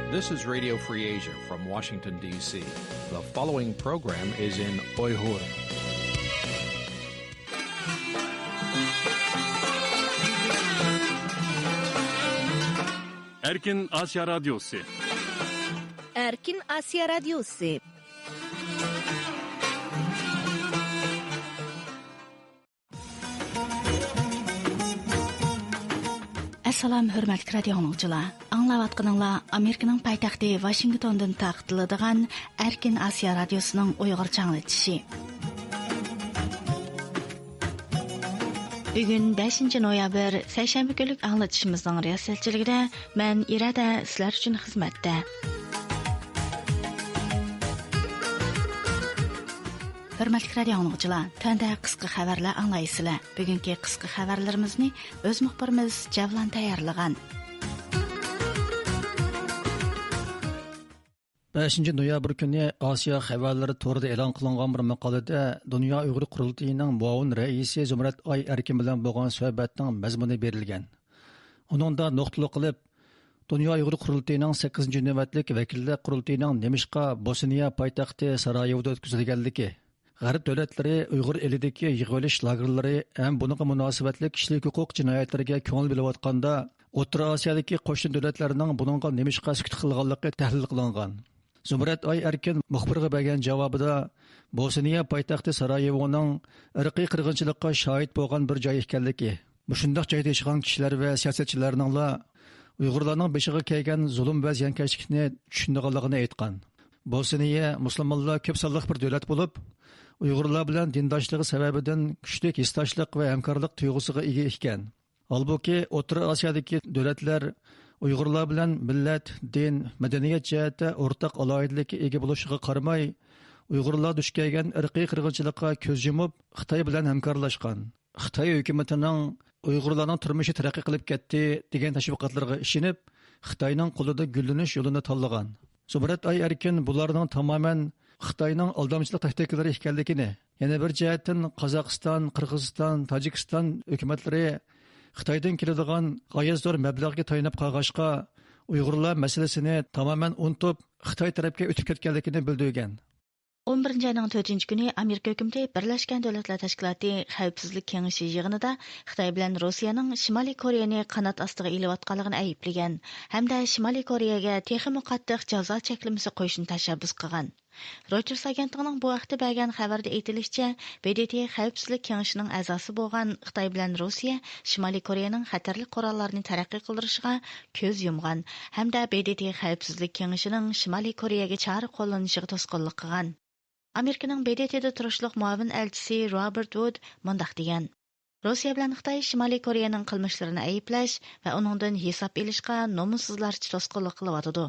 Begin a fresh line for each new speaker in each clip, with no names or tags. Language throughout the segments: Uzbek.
This is Radio Free Asia from Washington, D.C. The following program is in Uyghur.
Erkin Asya Radyosu.
Erkin Asya Radyosu. Assalamu hörmətli radio dinləyicilər. Anlayatqanlar Amerikanın paytaxtı Washingtondan taqdirladigan Erkin Asya Radyosu'nun Uyghur çağlatışı. Bugün 5 noyabr seshanba günlük anlatışımızın riyasetçiligida men İrada sizlar uchun xizmatda. Hörmətli radio dinləyicilər, təndə qısqa xəbərlər anlaysızlar. Bugünkü qısqa xəbərlərimizni öz müxbirimiz Javlan tayyorlagan.
5 noyabr kuni Asiya xabarlari to'g'rida e'lon qilingan bir maqolada Dunyo Uyg'ur qurultayining muavin raisi Zumrat Oy Erkin bilan bo'lgan suhbatning mazmuni berilgan. Uningda nuqtali qilib Dunyo Uyg'ur qurultayining 8-navbatlik vakillar qurultayining nemishqa Bosniya poytaxti Sarayevoda o'tkazilganligi, G'arb davlatlari Uyg'ur elidagi yig'ilish lagerlari ham bunga munosabatli kishilik huquq jinoyatlariga ko'ngil bo'layotganda, O'rta Osiyodagi qo'shni davlatlarning buningga nemishqa sukut qilganligi tahlil qilingan. Zumrat Oy Erkin muxbirga bergan javobida Bosniya poytaxti Sarayevoning irqiy qirg'inchilikqa shohid bo'lgan bir joy ekanligi, shundoq joyda yashagan kishilar va siyosatchilarning Uyg'urlarning beshiga kelgan zulm va ziyonkashlikni tushunganligini aytgan. Bosniya musulmonlar ko'p sonli bir davlat bo'lib, Uyg'urlar bilan dindoshligi sababidan kuchli hissdoshlik va hamkorlik tuyg'usiga ega ekan. Holbuki O'rta Osiyodagi davlatlar Uyg'urlar bilan millat, din, madaniyat jihatda o'rtaq aloyidalikka ega bo'lishiga qaramay, Uyg'urlar duch kelgan irqiy qirg'inchilikqa ko'z yumib, Xitoy bilan hamkorlashgan. Xitoy hukumatining Uyg'urlarning turmushi taraqqiy qilib ketdi degan tashviqotlarga ishonib, Xitoyning qo'lida gullanish yo'lini tanlagan. Zumrat Oy Erkin bularning tamoman Xitoyning aldamchilik taktikalari ekanligini, yana bir jihatdan Qozog'iston, Qirg'iziston, Tojikiston hukumatlari Xitoydan keladigan g'oyat zo'r mablag'ga tayanib qolg'ashqa, Uyg'urlar masalasini tamoman unutib, Xitoy tarafga o'tib ketganligini bildirgan.
11 ayning 4 kuni Amerika hukumati Birlashgan Davlatlar Tashkiloti Xavfsizlik Kengashi yig'inida Xitoy bilan Rossiyaning Shimoliy Koreyani qanot ostiga ilayotganligini ayiblagan hamda Shimoliy Koreyaga texnik qattiq jazo cheklamasi qo'yishni tashabbus qilgan. Reuters agentligining bu vaqtda bergan xabarda aytilishicha, BDT Xavfsizlik Kengashining a'zosi bo'lgan Xitoy bilan Rossiya Shimoliy Koreyaning xatarli qurollarni taraqqiy qildirishiga ko'z yumgan hamda BDT Xavfsizlik Kengashining Shimoliy Koreyaga chora qo'llanishiga to'sqinlik qilgan. Amerikaning BDTda turishliq muavin elchisi Robert Wood mundaq degan: Rossiya bilan Xitoy Shimoliy Koreyaning qilmishlarini ayiblash va uningdan hisob olishga nomussizlarcha to'sqinlik qilyotidi.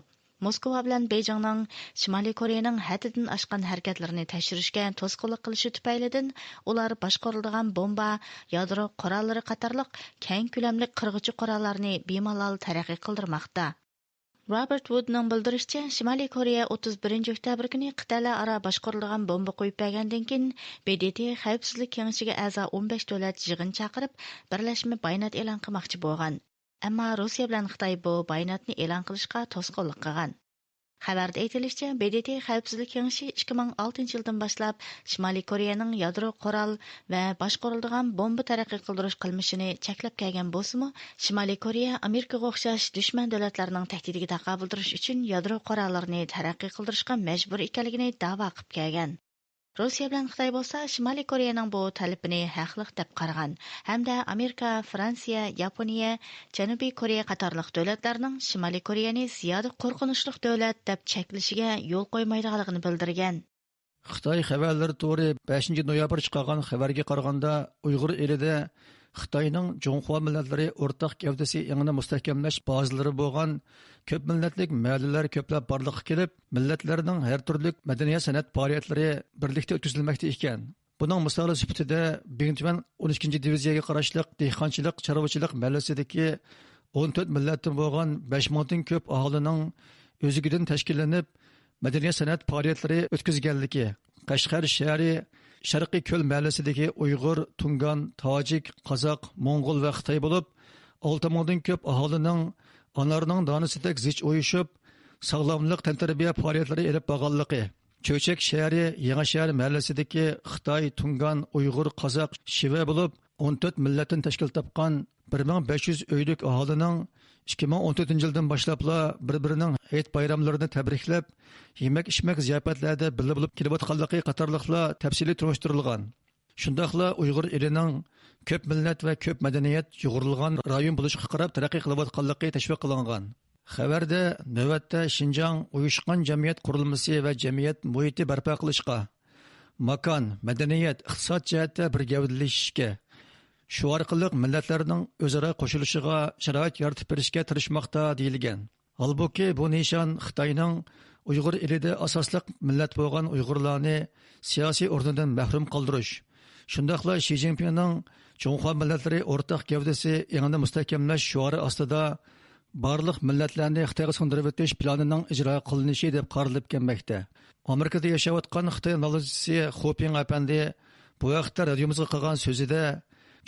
Moskva bilan Beyjingning Shimoliy Koreyaning haddidan oshgan harakatlarini tekshirishga to'sqinlik qilishi tufaylidan ular boshqariladigan bomba, yadro qurollari qatorliq keng ko'lamli qirg'ichi qurollarni bemalol taraqqiy qildirmoqda. Robert Woodning bildirishicha, Shimoliy Koreya 31 oktyabr kuni qit'alar aro boshqariladigan bomba qo'yib bergandan keyin BDT Xavfsizlik Kengashiga a'zo 15 davlat yig'in chaqirib, birlashma bayonot e'lon qilmoqchi bo'lgan. Ammo Rossiya bilan Xitoy bu bayonotni e'lon qilishga to'sqinlik qilgan. Xabarda aytilishicha, BDT Xavfsizlik Kengashi 2006 yildan boshlab Shimoliy Koreyaning yadro qurol va boshqariladigan bomba taraqqiy qildirish qilmishini cheklab kelgan bo'lsa-mu, Shimoliy Koreya Amerikaga o'xshash dushman davlatlarning tahdidiga taqobil turish uchun yadro qurollarini taraqqiy qildirishga majbur ekanligini da'vo qilib kelgan. Rossiya bilan Xitoy bo'lsa, Shimoliy Koreyaning bu talabini haqliq deb qaragan hamda Amerika, Fransiya, Yaponiya, Janubiy Koreya qatorliq davlatlarning Shimoliy Koreyani ziyoda qo'rqinchli davlat deb cheklishiga yo'l qo'ymaydiganligini bildirgan.
Xitoy xabarlari to'g'ri 5 noyabr chiqqan xabarga qaraganda, Uyg'ur elida Xitoyning Jonghua millatlari o'rtaq gavdasi yangi mustahkamlash bazalari bo'lgan ko'p millatlik mahallalar ko'plab borliqqa kelib, millatlarning har turli madaniyat san'at faoliyatlari birlikda o'tkazilmoqda ekan. Buning misoli sifatida Bingtuan 12 diviziyaga qarashli dehqonchilik, chorvachilik mahallasidagi 14 millatdan bo'lgan 5000 dan ko'p aholining o'zigidan tashkillanib madaniyat san'at faoliyatlari o'tkazganligi, Qashqar shahri Sharqiy Ko'l mahallasidagi Uyg'ur, Tungan, Tojik, Qozoq, Mo'ng'ul va Xitoy bo'lib, 6000 dan ko'p aholining onlarning donisidek zich o'yishib, sog'lomlik tantarbiya faoliyatlari elib borganligi, Cho'chak shahri Yangi mahallasidagi Xitoy, Tungan, Uyg'ur, Qozoq, Shiva bo'lib 14 millatdan tashkil topgan 1500 uylik aholining 2014 yildan boshlabla bir-birining hayit bayramlarini tabriklab, yemak-ichmak ziyofatlarda birga bo'lib kelayotganligi qatorliqlar tafsiliy turishtirilgan. Shundaqla Uyg'ur elining ko'p millat va ko'p madaniyat yo'g'rilgan rayon bo'lishga qarab taraqqiy qilayotganligi tashviq qilingan. Xabarda navbatda Xinjiang uyushgan jamiyat qurilmasi va jamiyat muhiti barpo qilishga, makon, madaniyat, iqtisod jihatda bir gavdalashishga, shu orqali millatlarning o'zaro qo'shilishiga sharoit yaratib berishga tirishmoqda deyilgan. Halbuki bu nishon Xitoyning Uyg'ur elida asosliq millat bo'lgan Uyg'urlarni siyosiy o'rnidan mahrum qoldirish, shundaqla Xi Jinpingning Jungxo millatlari o'rtaq gavdasi yanada mustahkamlash shiori ostida barliq millatlarni Xitoyga singdirib o'tish planining ijro qilinishi deb qaralib kelmoqda. Amerikada yashayotgan Xitoy nolizchisi Xoping apandi bu vaqtda radiomizga qilgan so'zida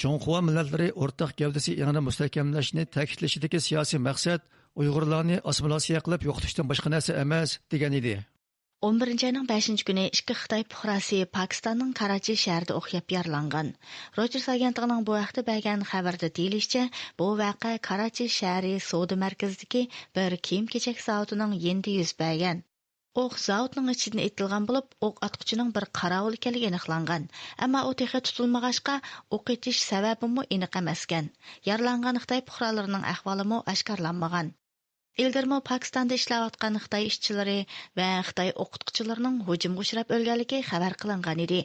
Jungxo millatlari o'rtaq gavdasi yanada mustahkamlashni ta'kidlashidagi siyosiy maqsad Uyg'urlarni assimilyatsiya qilib yo'qotishdan boshqa narsa emas degan edi.
11 ayning 5 kuni ikki Xitoy fuqarosi Pokistonning Karachi shahrida o'qyab yaralangan. Reuters agentligining bu vaqtda bergan xabarda deyilishicha, bu voqea Karachi shahri savdo markazidagi bir kiyim-kechak zavodining yonida yuz bergan. O'q zavodning ichidan etilgan bo'lib, o'q atquchining bir qarovul ekanligi aniqlangan. Ammo u texnik tutilmag'achqa o'q etish sababimi aniq emas ekan. Yaralangan Xitoy fuqarolarining ahvoli oshkorlanmagan. Ilgirmo Pokistonda ishlayotgan Xitoy ishchilari va Xitoy o'qituvchilarining hujumga uchrab o'lganligi xabar qilingan edi.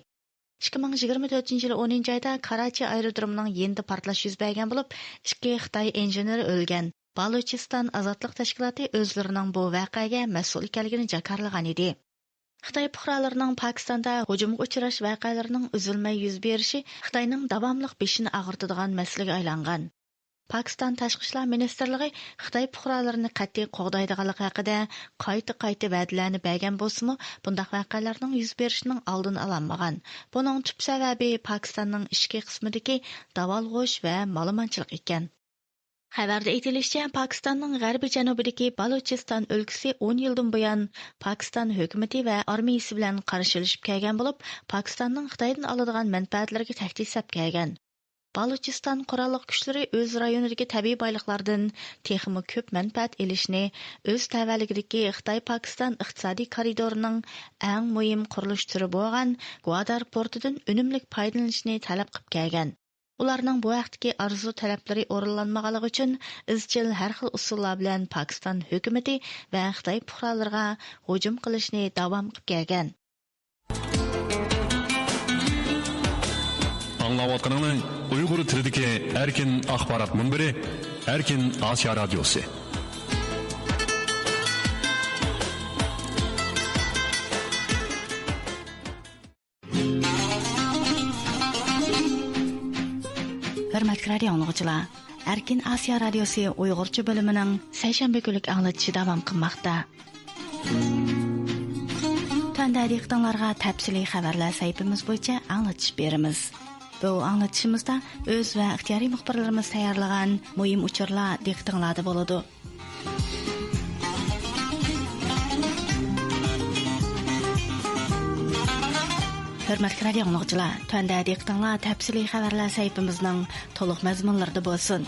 2024 yil 10 oyda Karachi aerodromining yonida portlash yuz bergan bo'lib, ikki Xitoy injeneri o'lgan. Balochiston ozodlik tashkiloti o'zlarining bu voqeaga mas'ul ekanligini jakarlagan edi. Xitoy fuqarolarining Pokistonda hujumga uchrash voqealarining uzilmay yuz berishi Xitoyning davomli beshini og'ritadigan masalaga aylangan. Pokiston Tashqi ishlar ministrligi Xitoy fuqarolarini qat'iy qo'g'daydiganligi haqida qayta va'dalarni bergan bo'lsa-mu, bunday voqealarning yuz berishining oldini ololmagan. Buning tub sababi Pokistonning ichki qismidagi davolg'ush va ma'lumotchilik ekan. Xabarda aytilishicha, Pokistonning g'arbiy janubidagi Balochiston o'lkasi 10 yildan buyon Pokiston hukumati va armiyasi bilan qarshilashib kelgan bo'lib, Pokistonning Xitoydan oladigan manfaatlariga tahdid solib kelgan. Balochiston qurolli kuchlari o'z rayonidagi tabiiy boyliqlardan texmi ko'p manfaat elishni o'z tavalligidagi Xitoy-Pokiston iqtisodiy koridorining eng muhim qurilish turi bo'lgan Gwadar portidan unumli foydalanishni talab qilib kelgan. Ularning bu vaqtdagi arzu talablari o'rinlanmaganligi uchun izchil har xil usullar bilan Pokiston hukumati va Xitoy fuqarolariga hujum qilishni davom qilib kelgan.
Anlayotganınız Uyghur tilidagi erkin axborot munbiri, Erkin Asiya radiosi.
Hörmətli radio dinləyicilər, Erkin Asiya radiosi Uyğurcha bölümünün seshanba kunlik anlatışı davam qilmoqda. Tanda diqqətinizə təfsili xəbərlər səhifəmiz bo'yicha anlatış berimiz. Bu anlatışımızda öz və ixtiyari müxbirlərimiz tayyorlagan mühim uçurlar diqqətinizdə bo'ladi. Hörmətli radio dinləyicilər, tanda diqqətinizə təfsili xəbərlər səhifəmizin to'liq məzmunlarında bo'lsin.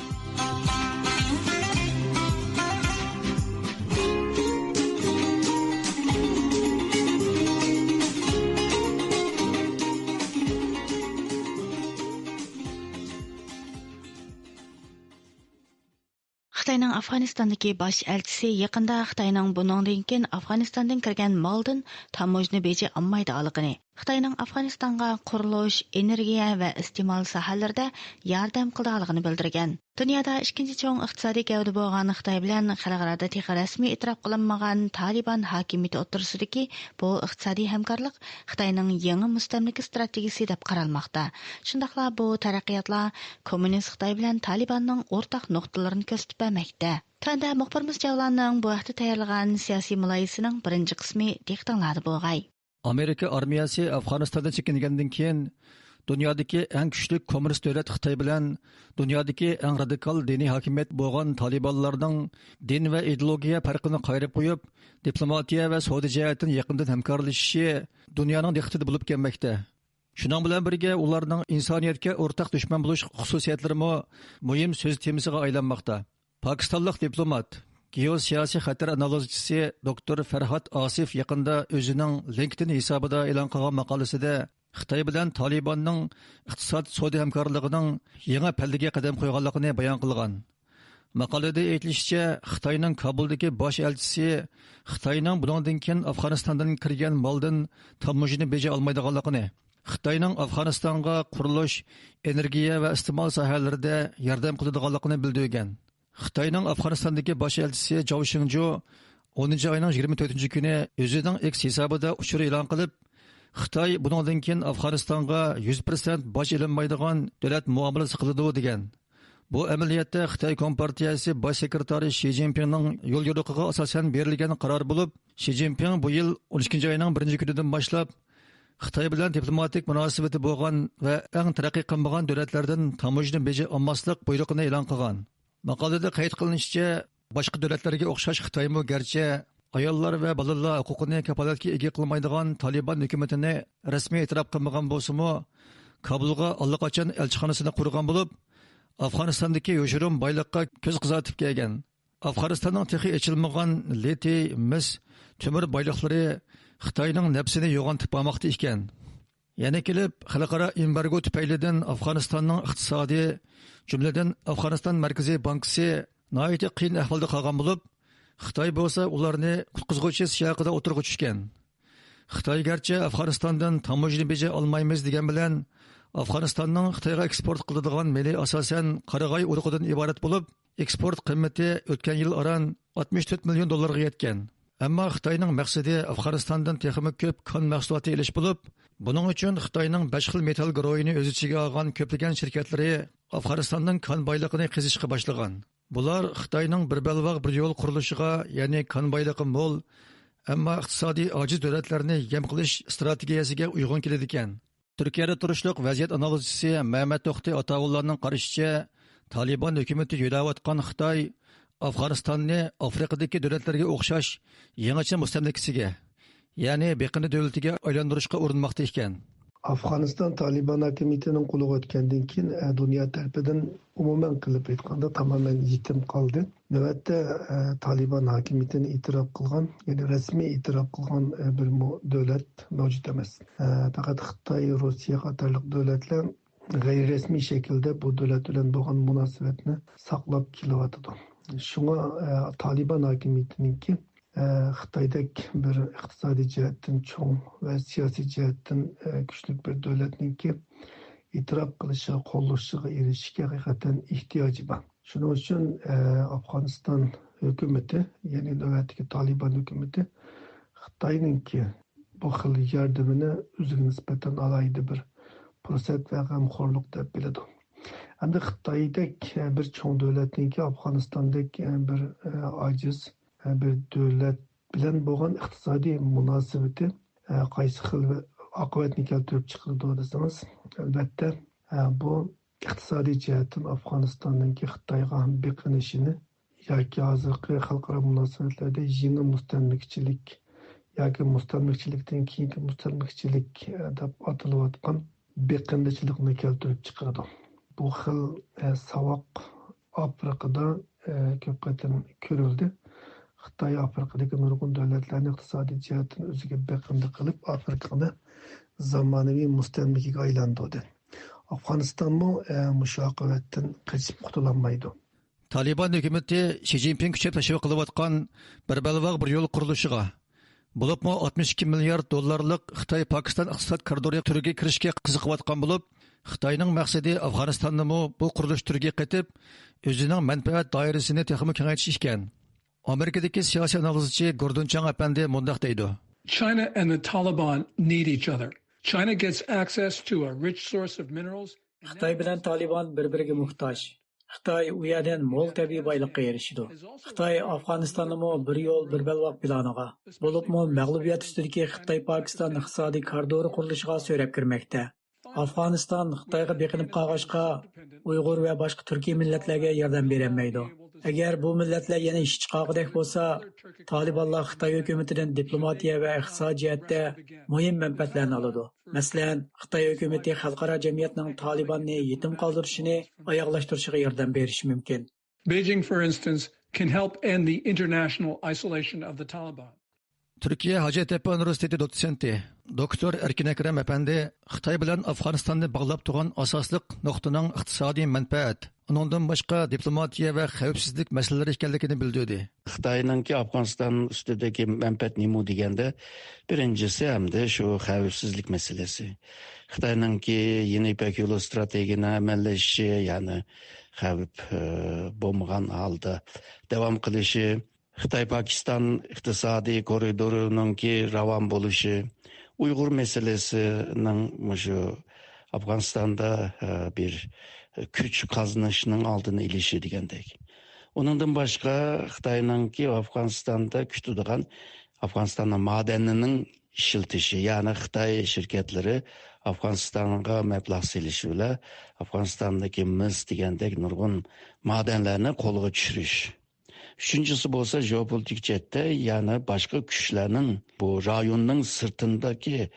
Xitoyning Afg'onistondagi bosh elchisi yaqinda Xitoyning buningdan keyin Afg'onistondan kirgan moldan tamojni beji olmaydiganligini, Xitoyning Afg'onistonga qurilish, energiya va iste'mol sohalarida yordam qilganligini bildirgan. Dunyoda ikkinchi cho'ng iqtisodiy gavda bo'lgan Xitoy bilan xalqaro rasmiy e'tirof qilinmagan Taliban hokimiyati o'rtasidagi bu iqtisodiy hamkorlik Xitoyning yangi mustamlika strategiyasi deb qaralmoqda. Shundaqla bu taraqqiyotlar kommunist Xitoy bilan Talibanning o'rtaq nuqtalarini ko'rsatib bermoqda. Tanda muxbirimiz Javlanning bu vaqtda tayyorlagan siyosiy muloyisining birinchi qismi diqqatingizda bo'lg'ay.
Amerika armiyasi Afg'onistondan chekingandan keyin dunyodagi eng kuchli kommunist davlat Xitoy bilan dunyodagi eng radikal diniy hokimiyat bo'lgan Talibanlarning din va ideologiya farqini qayirib qo'yib, diplomatiya va savdo jihatdan yaqindan hamkorlashishi dunyoning diqqatida bo'lib kelmoqda. Shuning bilan birga ularning insoniyatga o'rtaq dushman bo'lish xususiyatlari muhim so'z temasiga aylanmoqda. Pokistonlik diplomat, geosiyosiy xatar analizchisi Dr. Farhad Asif yaqinda o'zining LinkedIn hisobida e'lon qilgan maqolasida Xitoy bilan Talibanning iqtisod savdo hamkorligining yangi palliga qadam qo'yganligini bayon qilgan. Maqolada aytilishicha, Xitoyning Kabuldagi bosh elchisi Xitoyning bundan keyin Afg'onistondan kirgan moldan tamojini beja olmaydiganligini, Xitoyning Afg'onistonga qurilish, energiya va iste'mol sohalarida yordam qiladiganligini bildirgan. Xitoyning Afg'onistondagi bosh elchisi Zhao Xingzhou 10 oyning 24 kuni o'zining X hisobida uchur e'lon qilib, Xitoy bundan keyin Afg'onistonga 100% boj ilinmaydigan davlat muomalasi qiladi degan. Bu amaliyotda Xitoy Kompartiyasi bosh sekretari Shi Jinpingning yo'l yo'riqiga asosan berilgan qaror bo'lib, Shi Jinping bu yil 12 oyning 1 kunidan boshlab Xitoy bilan diplomatik munosabati bo'lgan va eng taraqqiy qilmagan davlatlardan tamojni beji olmaslik buyrug'ini e'lon qilgan. Maqolada qayd qilinishicha, boshqa davlatlarga o'xshash Xitoymi garchi ayollar va bolalar huquqini kafolatga ega qilmaydigan Taliban hukumatini rasmiy e'tirof qilmagan bo'lsa-mu, Kabulga allaqachon elchixonasini qurgan bo'lib, Afg'onistondagi yoshirin boyliqqa ko'z qizartib kelgan. Afg'onistonning texi ochilmagan litiy, mis, temir boyliqlari Xitoyning nafsini yo'g'ontib olmoqda ekan. Yana kelib, xalqaro embargo tufaylidan Afg'onistonning iqtisodiy, jumladan Afg'oniston Markaziy bankasi nihoyatda qiyin ahvolda qolgan bo'lib, Xitoy bo'lsa ularni qutqizuvchi siyaqida o'tirg'i tushgan. Xitoy garchi Afg'onistondan tamojni beja olmaymiz degan bilan Afg'onistonning Xitoyga eksport qiladigan meli asosan qarag'oy urug'idan iborat bo'lib, eksport qiymati o'tgan yil oran 64 million dollarga yetgan. Ammo Xitoyning maqsadi Afg'onistondan texnik ko'p kon mahsuloti olish bo'lib, buning uchun Xitoyning 5 xil metal guruhini o'z ichiga olgan ko'plagan shirkatlari Afg'onistonning kon boyligini qazishga boshlagan. Bular Xitoyning bir balvoq bir yo'l qurilishiga, ya'ni kon boyligi mo'l, ammo iqtisodiy ojiz davlatlarni yem qilish strategiyasiga uyg'un keladi ekan. Turkiyada turishliq vaziyat analizchisi Mehmet To'xti Atavullarning qarashicha, Taliban hukumati yo'layotgan Xitoy Afg'onistonni Afrikadagi davlatlarga o'xshash yangicha mustamlikasiga, ya'ni beqini davlatiga aylantirishga urinmoqda ekan.
Afg'oniston Taliban hukumatining qo'liga o'tgandan keyin dunyo tarafidan umuman qilib aytganda tamoman yetim qoldi. Navbatda Taliban hukumatini e'tirof qilgan, ya'ni rasmiy e'tirof qilgan bir davlat mavjud emas. Faqat Xitoy, Rossiya qatorliq davlatlar g'ayriy-rasmiy shaklda bu davlat bilan bo'lgan munosabatni saqlab kelyotdi. Shunga Taliban hukumatiningki Xitoydagi bir iqtisodiy jihatdan cho'ng va siyosiy jihatdan kuchli bir davlatningki e'tirof qilishiga, qo'llashiga erishishga haqiqatan ehtiyoji bor. Shuning uchun Afg'oniston hukumati, ya'ni navbatdagi Taliban hukumati Xitoyningki bu xil yordamini o'ziga nisbatan alohida bir fursat va g'amxo'rlik deb biladi. Hamda Xitoydagi bir cho'ng davlatningki Afg'onistondagi bir ojiz bir davlat bilan bo'lgan iqtisodiy munosabati qaysi xil oqibatni keltirib chiqardi desangiz, albatta bu iqtisodiy jihatdan Afg'onistondagi Xitoyga beqinishini yoki hozirgi xalqaro munosabatlarda yangi mustamlikachilik yoki mustamlikachilikdan keyingi mustamlikachilik deb atalayotgan beqinishlikni keltirib chiqardi. Bu xil savoq Afrikada ko'p qatam ko'rildi. Xitoy Afrikadagi nurg'un davlatlarni iqtisodiy jihatdan o'ziga beqindi qilib, Afrikani zamonaviy mustamlikaga aylantirdi. Afg'onistonmi mushu oqibatdan qochib qutulolmaydi.
Taliban hukumati Shi Jinping kuchab tashviq qilayotgan bir balvoq bir yo'l qurilishiga, bo'libmi 62 milliard dollarlik Xitoy-Pokiston iqtisod koridori turiga kirishga qiziqayotgan bo'lib, Xitoyning maqsadi Afg'onistonni bu qurilish turiga qaytib, o'zining manfaat doirasini texnik kengaytirish ekan. Amerikadagi siyosiy analizchi Gordon Chang apandi mundaq deydi.
China and the Taliban need each other. China gets access to a rich source of minerals.
Xitoy bilan Taliban bir-biriga muhtoj. Xitoy u yerdan mo'l tabiiy boyliqqa erishidi. Xitoy Afg'onistonni bir yo'l bir balvoq planiga, bo'libmi mag'lubiyat ustidagi Xitoy-Pokiston iqtisodiy koridori qurilishiga so'rab kirmoqda. Afg'oniston Xitoyga beqinib qolg'achqa Uyg'ur va boshqa turkiy millatlarga yordam berolmaydi. Agar bu millatlar yana ish chiqargudek bo'lsa, Talibanlar Xitoy hukumatidan diplomatiya va iqtisodiy jihatda muhim manfaatlarni oladi. Masalan, Xitoy hukumati xalqaro jamiyatning Talibanni yetim qoldirishini oyoqlashtirishiga yordam berishi mumkin.
Beijing, for instance, can help end the international isolation of the Taliban.
Türkiye Hacettepe Üniversitesi dotsenti Doktor Erkin Ekrem Efendi Xitoy bilan Afg'onistonni bog'lab turgan asosliq nuqtaning iqtisodiy manfaat, undan boshqa diplomatiya va xavfsizlik masalalari ekanligini bildirdi.
Xitoyninki Afg'oniston ustidagi manfaat nima deganda, birinchisi hamda shu xavfsizlik masalasi. Xitoyninki yeni İpek yolu strategiyasini amallashishi, ya'ni xavf bo'lmagan holda davom qilishi, Xitoy-Pokiston iqtisodiy koridorininki ravon bo'lishi, Uyg'ur masalasining shu Afg'onistonda bir kuch qozonishning oldini olishi degandek. Undan boshqa Xitoyninki Afg'onistonda kutadigan Afg'onistonning madanining ishiltishi, ya'ni Xitoy shirkatlari Afg'onistonga mablag' selishi bilan Afg'onistondagi mis degandek nurg'un madanlarni qo'lga tushirish. Üçüncüsü bolsa jeopolitik jihatda, ya'ni boshqa kuchlarning bu rayonning sirtindagi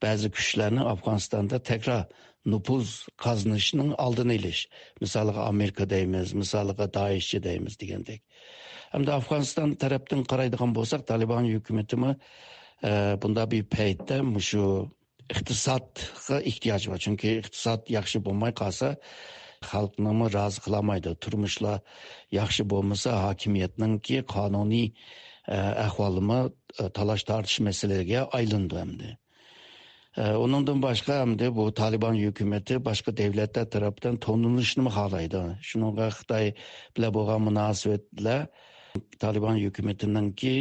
ba'zi kuchlarning Afg'onistonda tekrar nüfuz qazinishining oldini olish. Misoliga Amerika deymiz, misoliga Daesh deymiz degandek. Hamda Afg'oniston tarafdan qaraydigan bo'lsak, Taliban hukumatimi bunda bir paytda shu iqtisodga ehtiyoj bor. Chunki iqtisod yaxshi bo'lmay qolsa, xalqni rozi qilmaydi. Turmushlar yaxshi bo'lmasa, hokimiyatningki qonuniy ahvolimi talash tortish masalasiga aylandi hamda. Onundan boshqa hamda bu Taliban hukumati boshqa davlatlar tomonidan tonilishni xohlaydi. Shunga Xitoy bilan bo'lgan munosabatlar Taliban hukumatiningki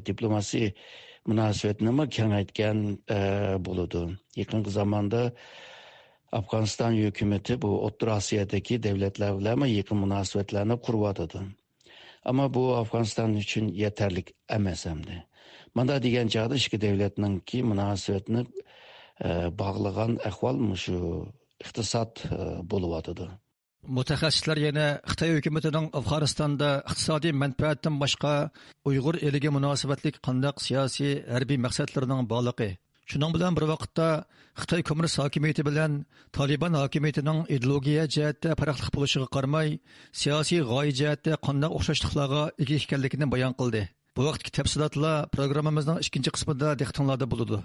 diplomasiy munosabatni kengaytgan bo'ladi. Yaqin zamonda Afg'oniston hukumati bu O'rta Osiyodagi davlatlar bilan yaqin munosabatlarni quryapti. Ammo bu Afg'oniston uchun yetarli emas hamda. Mana degan chog'da ikki davlatningki munosabatni bog'lagan ahvol shu iqtisod bo'lyapti.
Mutaxassislar yana Xitoy hukumatining Afg'onistonda iqtisodiy manfaatdan boshqa Uyg'ur eliga munosabatlik qandaq siyosiy harbiy maqsadlarining borligi, shuning bilan bir vaqtda Xitoy Kommunist hokimiyati bilan Taliban hokimiyatining ideologiya jihatda farqli bo'lishiga qaramay, siyosiy g'oya jihatda qandaq o'xshashliklarga ega ekanligini bayon qildi. Bu vaqtdagi tafsilotlar programmamizning 2-qismida diqqatingizda bo'ladi.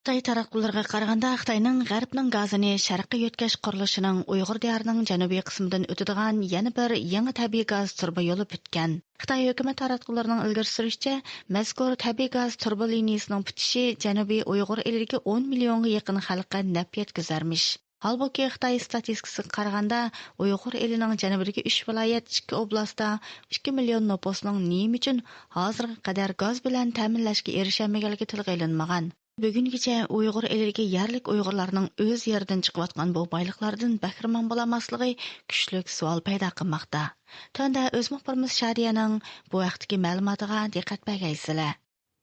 Xitoy taratqularga qaraganda Xitoyning G'arbning gazini sharqqa yetkazish qurilishining Uyg'ur diyarining janubiy qismidan o'tadigan yana bir yangi tabiiy gaz turba yo'li bitgan. Xitoy hukumat taratqularning ilgari surishicha, mazkur tabiiy gaz turba liniyasining bitishi janubiy Uyg'ur eliga 10 millionga yaqin xalqqa naf yetkazarmish. Halbuki Xitoy statistikasiga qaraganda Uyg'ur elining janubidagi 3 viloyat, 2 oblastda 2 million nüfusning nima uchun hozirga qadar gaz bilan ta'minlashga erishamaganligi tilga ilinmagan. Bugungacha Uyg'ur eliga yerlik Uyg'urlarning o'z yeridan chiqayotgan bu boyliqlardan bahramand bo'lamasligi kuchli savol paydo qilmoqda. Tunda o'z muxbirimiz Shariyaning bu vaqtdagi ma'lumotiga diqqat bergaysizlar.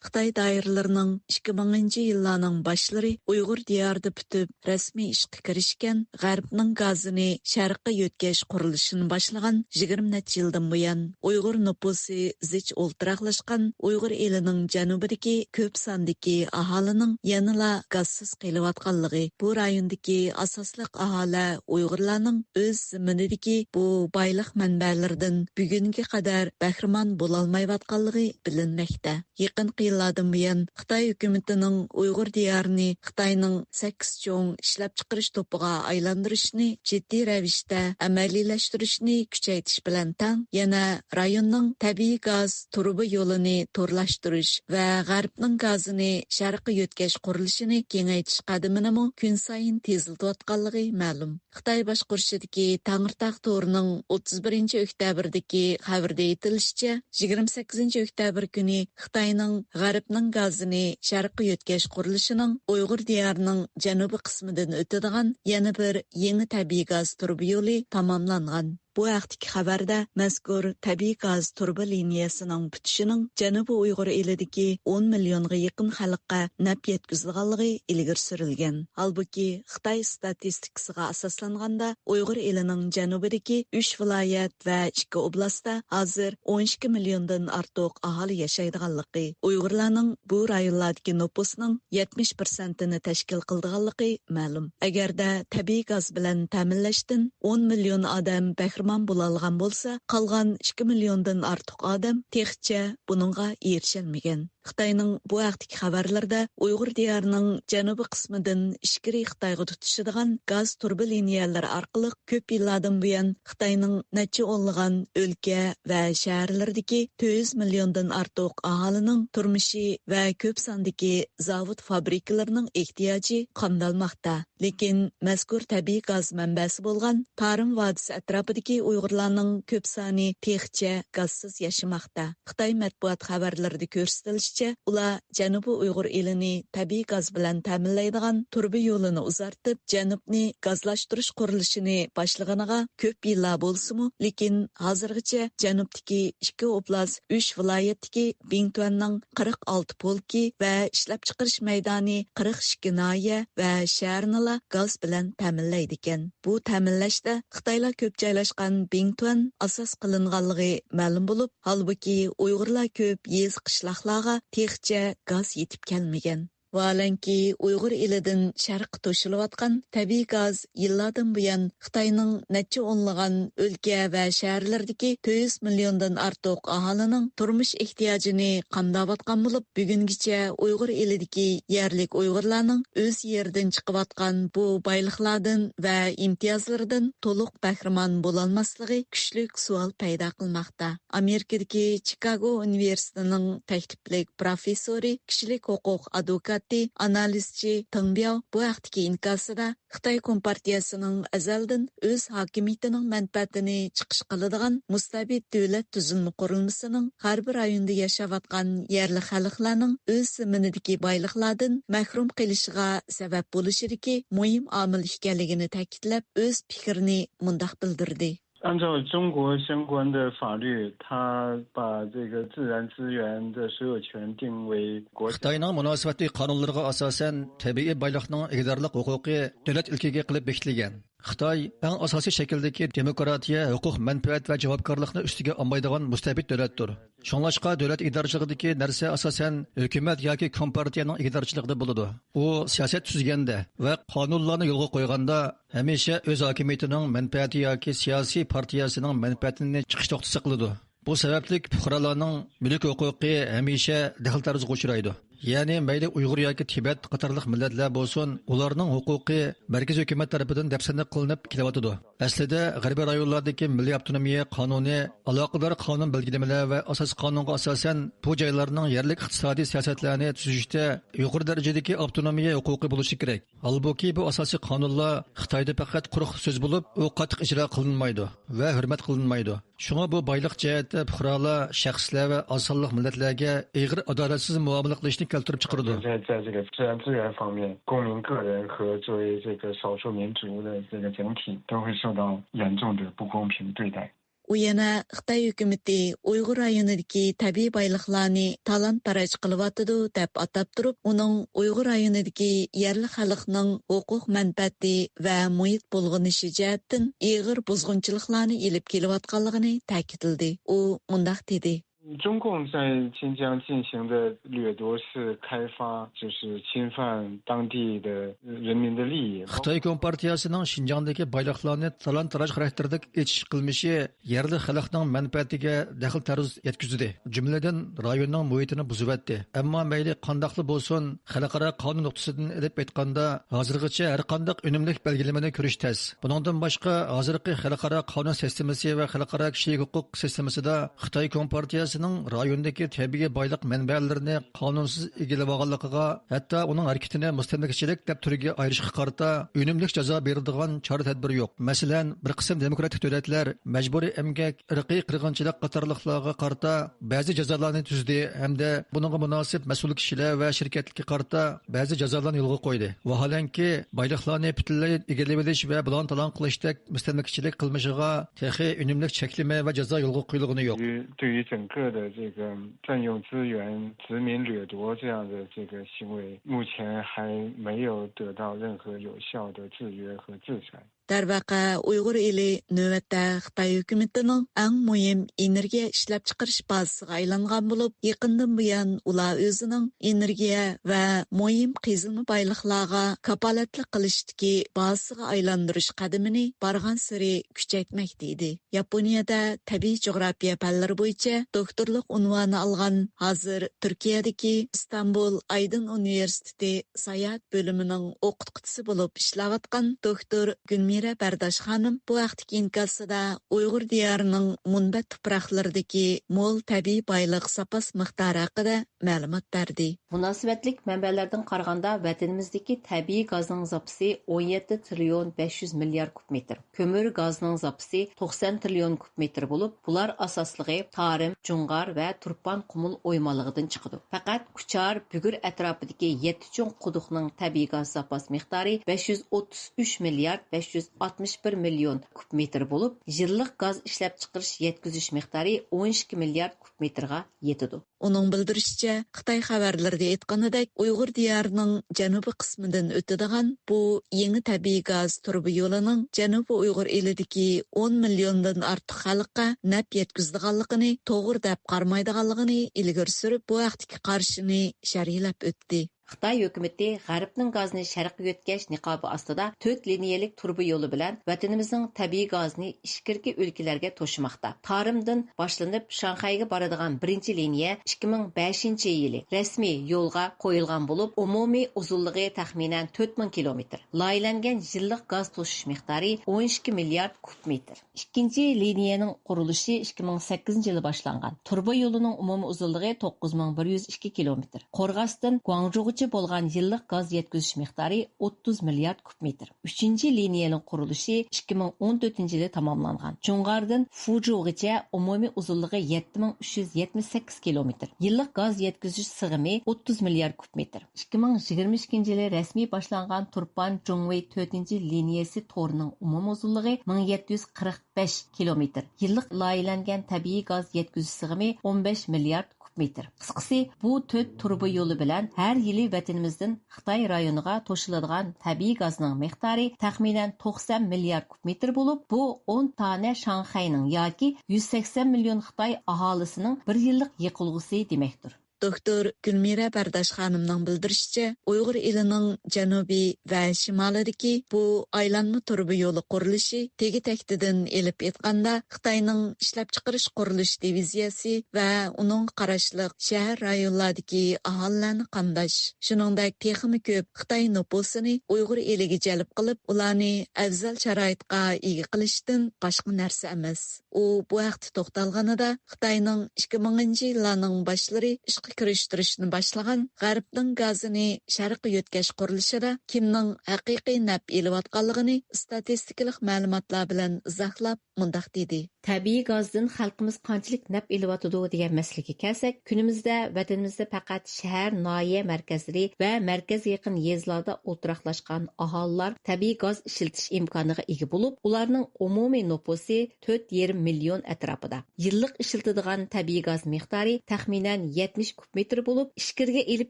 Xitoy doiralarining 2000 yillarning boshlari Uyg'ur diyorida bitib, rasmiy ishga kirishgan G'arbning gazini sharqqa yetkazish qurilishini boshlagan 20 necha yildan buyon Uyg'ur nufusi zich o'ltiraqlashgan Uyg'ur elining janubidagi ko'p sondagi aholining yanala gazsiz qilayotganligi, bu rayondagi asosliq aholi Uyg'urlarning o'z zaminidagi bu boylik manbalaridan bugunga qadar bahramand bo'lolmayotganligi bilinmoqda. Yaqin yillardan buyon Xitoy hukumatining Uyg'ur diyorini Xitoyning 8 cho'ng ishlab chiqarish to'piga aylantirishni jiddiy ravishda amaliylashtırishni kuchaytirish bilan tang, yana rayonning tabiiy gaz turba yo'lini to'rlashtirish va G'arbning gazini sharqqa yetkazish qurilishini kengaytirish qadamini kun sayin tezlatayotganligi ma'lum. Xitoy boshqarishidagi Tangirtaq to'rining 31 oktyabrdagi xabarda aytilishicha, 28 oktyabr kuni Xitoyning G'arbning gazini sharqqa yetkazish qurilishining Uyg'ur diyarining janubiy qismidan o'tadigan yana bir yangi tabiiy gaz turbi yo'li tamomlangan. Bu haqdagi xabarda mazkur tabiiy gaz turbi liniyasining bitishining Janubiy Uyg'ur elidagi 10 millionga yaqin xalqqa naf yetkazilganligi ilgari surilgan. Halbuki Xitoy statistikasiga asoslanganda Uyg'ur elining janubidagi 3 viloyat va 2 oblastda hozir 12 milliondan ortiq aholi yashaydiganligi, Uyg'urlarning bu rayonlardagi nufusining 70%ni tashkil qildiganligi ma'lum. Agarda tabiiy gaz bilan ta'minlashdan 10 million odam bahramand bo'lalgan bo'lsa, qolgan 2 milliondan ortiq odam texcha buningga erisholmagan. Xitoyning bu haqdagi xabarlarda Uyg'ur diyarining janubiy qismidan ishkiri Xitoyga tutishadigan gaz turbi liniyalari orqali ko'p yillardan buyon Xitoyning necha o'nlagan o'lka va shaharlardagi 400 milliondan ortiq aholining turmushi va ko'p sondagi zavod fabrikalarining ehtiyoji qamdalmoqda. Lekin mazkur tabiiy gaz manbasi bo'lgan Tarim vodisi atrofidagi Uyg'urlarning ko'p soni texcha gazsiz yashamoqda. Xitoy matbuot xabarlarida ko'rsatilishicha, ular Janubiy Uyg'ur elini tabiiy gaz bilan ta'minlaydigan turbi yo'lini uzartib, janubni gazlashtirish qurilishini boshlaganiga ko'p yillar bo'lsa-mu, lekin hozirgacha janubdagi 2 oblast, 3 viloyatdagi Bingtuanning 46 polki va ishlab chiqarish maydoni 42 noya va shaharni gaz bilan ta'minlaydi ekan. Bu ta'minlashda Xitoylar ko'p joylashgan Bingtuan asos qilinganligi ma'lum bo'lib, holbuki Uyg'urlar ko'p yez qishloqlarga texcha gaz yetib kelmagan. Valanki Uyg'ur elidan sharqqa to'shilayotgan tabiiy gaz yillardan buyon Xitoyning necha o'nlagan o'lka va shaharlardagi 400 milliondan ortiq aholining turmush ehtiyojini qamdayotgan bo'lib, bugungacha Uyg'ur elidagi yerlik Uyg'urlarning o'z yeridan chiqayotgan bu boyliqlardan va imtiyozlardan to'liq bahramand bo'lolmasligi kuchli savol paydo qilmoqda. Amerikadagi Chicago universitetining tahdidlik professori, kishilik huquq advokat analizchi Tengbiao bu haqdagi inkasida Xitoy Kompartiyasining azaldan o'z hokimiyatining manfaatini chiqish qiladigan mustabid davlat tuzilma qurilmasining g'arbiy rayonda yashayotgan yerli xalqlarning o'z ziminidagi boyliqlardan mahrum qilishiga sabab bo'lishidagi muhim omil ekanligini ta'kidlab, o'z fikrini mundoq bildirdi.
按照中国相关的法律，它把这个自然资源的所有权定为国家。
Xitoyning munosabatli qonunlariga asosan tabiiy boyliqning egdorlik huquqi davlat ilkiga qilib bekitilgan. Xitoy eng asosiy shakldagi demokratiya, huquq, manfaat va javobgarlikni ustiga olmaydigan mustabid davlatdir. Shunlashqa davlat idorachiligi narsa asosan hukumat yoki kompartiyaning idorachligida bo'ladi. U siyosat tuzganda va qonunlarni yo'lga qo'yganda hamisha o'z hokimiyatining manfaati yoki siyosiy partiyasining manfaatini chiqish to'xtasi qiladi. Bu sababli fuqarolarning mulk huquqi hamisha daxl-taruzga uchraydi. Ya'ni mayli Uyg'ur yoki Tibet qatorliq millatlar bo'lsin, ularning huquqi markaziy hukumat tomonidan dafsana qilinib kelyotidi. Aslida g'arbiy rayonlardagi milliy avtonomiya qonuni, aloqador qonun belgilamalari va asosiy qonunga asosan bu joylarning yerlik iqtisodiy siyosatlarini tuzishda yuqori darajadagi avtonomiya huquqi bo'lishi kerak. Albuki bu asosiy qonunlar Xitoyda faqat quruq so'z bo'lib, u qattiq ijro qilinmaydi va hurmat qilinmaydi. Shunga bu boyliq jihatda fuqarolar, shaxslar va osonliq millatlarga ig'ir adolatsiz muomala qilishni keltirib chiqaradi.
在这个自然资源方面，公民个人和作为这个少数民族的这个整体都会受到严重的不公平对待。
U yana Xitoy hukumati Uyg'ur rayonidagi tabiiy boyliqlarni talon-taroj qilyotidi deb atab turib, uning Uyg'ur rayonidagi yerli xalqning huquq manfaati va muhit bulg'anishi jihatdan ig'ir buzg'unchiliklarni ilib kelayotganligini ta'kidladi. U mundaq dedi:
中共在新疆进行的掠夺式开发，就是侵犯当地的人民的利益。
Xitoy Kompartiyasining Xinjiangdagi boyliqlarni talon-taroj xarakterida echish qilmishi yerli xalqning manfaatiga daxl-taruz yetkazdi. Jumladan rayonning muhitini buzyapti. Ammo mayli qandoqli bo'lsin, xalqaro qonun nuqtasidan olib aytganda, hozirgacha har qanday unumli belgilamani ko'rish tez. Buningdan boshqa, hozirgi xalqaro qonun sistemasi va xalqaro kishilik huquq sistemasida Xitoy Kompartiyasi jamoasining rayondagi tabiiy boyliq manbalarini qonunsiz egallab olganligiga, hatto uning harakatini mustamlakachilik deb turiga ayirishga qarata unumli jazo beradigan chora-tadbir yo'q. Masalan, bir qism demokratik davlatlar majburiy emgak, irqiy qirg'inchilik qatorliqlarga qarata ba'zi jazolarni tuzdi hamda buningga munosib mas'ul kishilar va shirkatlarga qarata ba'zi jazolarni yo'lga qo'ydi. Vaholanki, boyliqlarni butunlay egallab olish va bilan talon qilishdak mustamlakachilik qilmishiga texi unumli cheklama va jazo yo'lga qo'yilgani yo'q.
对于整个的这个占用资源、殖民掠夺这样的这个行为，目前还没有得到任何有效的制约和制裁。
Darvaqa Uyghur eli növətdə Xitay hökumətinin ən mühim energiya işləp çıxarış bazasına aylanğan olub, yaxından buyan ular özünün energiya və mühim qazılma baylıqlarga kapalatlik qilishdagi bazasına aylandırış qədimini barğan sari küçəytməkdə idi. Yaponiyada tabiiy coğrafiya fənləri bo'yicha doktorluq unvoni alğan, hazır Türkiyədəki İstanbul Aydın Universiteti Sayat bölümünün o'qituvchisi bo'lib ishlayotgan doktor Mira Bardash xanım bu vaqtdagi inkasida Uyg'ur diyarining munbat tuproqlaridagi mo'l tabiiy boylik zapas miqdori haqida ma'lumot berdi.
Münasibətlik mənbələrdən qaraganda vətənimizdəki təbii qazın zapası 17 trilyon 500 milyar kubmetr. Kömür qazının zapası 90 trilyon kubmetr olub, bular asaslığı Tarım, Cungar və Turpan qumul oymalığından çıxıdı. Faqat Kuchar, Bügür ətrafındakı 7 çoğ quduqның təbii qaz zapas miqdarı 533 milyar 561 milyon kubmetr olub, yıllık gaz işləp çıxırış yetkizиш miqdarı 12 milyar kubmetrga yetidi.
Onun bildirişçe, Xitay xabarlarida aytganidek, Uyghur diyarının janubi qismidan o'tadigan bu yeni tabiiy gaz turbi yo'lining Janubi Uyghur elidagi 10 milliondan ortiq xalqqa naf yetkazdiganligini, to'g'ri deb qarmaydiganligini ilgari surib, bu vaqtdagi qarshini sharhlab o'tdi.
Xitay hökuməti G'arbning gazni sharqqa yetkash niqobi ostida 4 liniyalik turbi yo'li bilan vatanimizning tabiiy gazni ishkirki o'lkalarga to'shmoqda. Tarimdan boshlanib Shanxayga boradigan birinchi liniya 2005-yili rasmiy yo'lga qo'yilgan bo'lib, umumiy uzunligi taxminan 4000 kilometr. Loyihalangan yillik gaz to'shish miqdori 12 milliard kubmetr. Ikkinchi liniyaning qurilishi 2008-yili boshlangan. Turbi yo'lining umumiy uzunligi 9102 kilometr. Qo'rg'osdan Guangzhou bo'lgan yillik gaz yetkazish miqdori 30 milliard kubmetr. 3-liniyaning qurilishi 2014-yili tamomlangan. Chungardan Fuzhougacha umumiy uzunligi 7378 kilometr. Yillik gaz yetkazish sig'imi 30 milliard kubmetr. 2022-yili rasmiy boshlangan Turpan Zhongwei 4-liniyasi to'rining umumiy uzunligi 1745 kilometr. Yillik loyihalangan tabiiy gaz yetkazish sig'imi 15 milliard metr. Qisqasi, bu 4 turbi yo'li bilan har yili vatanimizdan Xitoy rayoniga to'shiladigan tabiiy gazning miqdori taxminan 90 milliard kubmetr bo'lib, bu 10 tane Shanxayning yoki 180 million Xitoy aholisining bir yillik yiqilg'usi demakdir.
Doktor Gülmira Bardash xanımның bildirişçe, Uyghur elining janubiy va shimolidagi bu aylanma turbi yo'li qurilishi tegi taktidan elib etganda Xitoyning ishlab chiqarish qurilish diviziyasi va uning qarashliq shahar rayonlaridagi aholilarni qamdash, shuningdek texmi ko'p Xitoy nupusini Uyghur eliga jalb qilib, ularni afzal sharoitga ega qilishdan boshqa narsa emas. U bu vaqtda to'xtalganida Xitoyning 2000-yillarning boshlari kirishtirishni boshlagan G'arbning gazini sharqqa yetkash qurilishida kimning haqiqiy naf elayotganligini statistikalik ma'lumotlar bilan izohlab mundaq dedi.
Tabiiy gazdan xalqimiz qanchalik naf elayotidi degan masalaga kelsak, kunimizda vatanimizda faqat shahar, noya markazlari va markaz yaqin yezlarda o'tiraqlashgan aholilar tabiiy gaz ishlatish imkoniga ega bo'lib, ularning umumiy nupusi 4,5 million atrofida. Yillik ishlatadigan tabiiy gaz miqdori taxminan 70 kubmetr bo'lib, ishkirga elib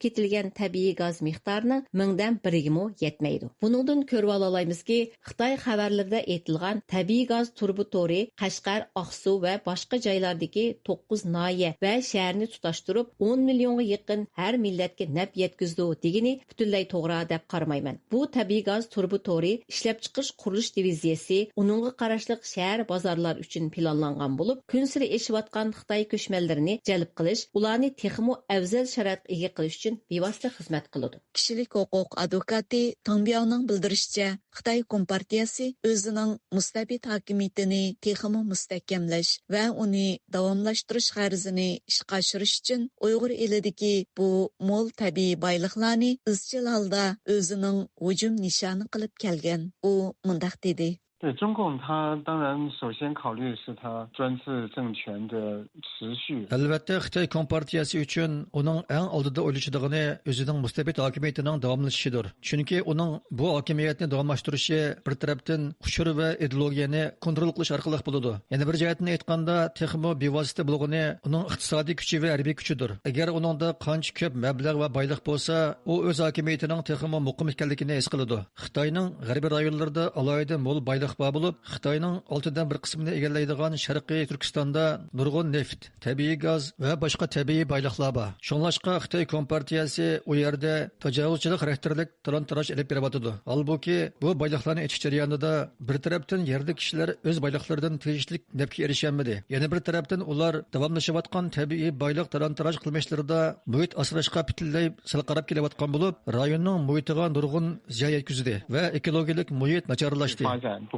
ketilgan tabiiy gaz miqdorining 1000dan biriga yetmaydi. Buningdan ko'rib olamizki, Xitoy xabarlarida aytilgan tabiiy gaz turbi to'ri Qashqar, Aqsu va boshqa joylardagi 9 noya va shaharni tutashtirib 10 millionga yaqin har millatga naf yetkazdi degani butunlay to'g'ri deb qaramayman. Bu tabiiy gaz turbi to'ri ishlab chiqish qurilish diviziyasi uningga qarashliq shahar bozorlar uchun planlangan bo'lib, kun sari eshiyotgan Xitoy ko'chmanlarini jalb qilish, ularni texmo afzal sharoitga ega qilish uchun bevosita xizmat qiladi.
Kishilik huquq advokati Tongbiaoning bildirishicha, Xitoy Kompartiyasi o'zining mustabid hokimiyatini texmo müstahkamlash va uni davomlashtirish g'arizini ishga oshirish uchun Uyg'ur elidagi bu mo'l tabiiy boyliqlarni izchil holda o'zining hujum nishoni qilib kelgan. U mundaq dedi.
对中共，它当然首先考虑是它专制政权的持续。
Albatta, Xitoy Kompartiyasi uchun uning eng oldida o'ylashidigani o'zining mustabid hokimiyatining davomlashishidir. Chunki uning bu hokimiyatni davomlashtirishi bir tarafdan qushur va ideologiyani kontrol qilish orqali bo'ladi. Yana bir jihatdan aytganda, texmo bevosita bo'lgani uning iqtisodiy kuchi va harbiy kuchidir. Agar uningda qancha ko'p mablag' va boylik bo'lsa, u o'z hokimiyatining texmo muqim ekanligini his qiladi. Xitoyning g'arbiy rayonlarida alohida mo'l boylik bo'lib, Xitoyning oltidan bir qismini egallaydigan Sharqiy Turkistonda nurg'un neft, tabiiy gaz va boshqa tabiiy boyliqlar bor. Shunlashqa Xitoy Kompartiyasi u yerda tajovuzchilik xarakterlik talon-taroj olib beryapti. Holbuki bu boyliqlarni echish jarayonida bir tarafdan yerda kishilar o'z boyliqlaridan tegishli nafga erisholmadi. Yana bir tarafdan ular davomlashayotgan tabiiy boyliq talon-taroj qilmishlarida muhit asrashga butunlay silqarab kelayotgan bo'lib, rayonning muhitiga nurg'un ziyon yetkazdi va ekologik muhit nacharlashdi.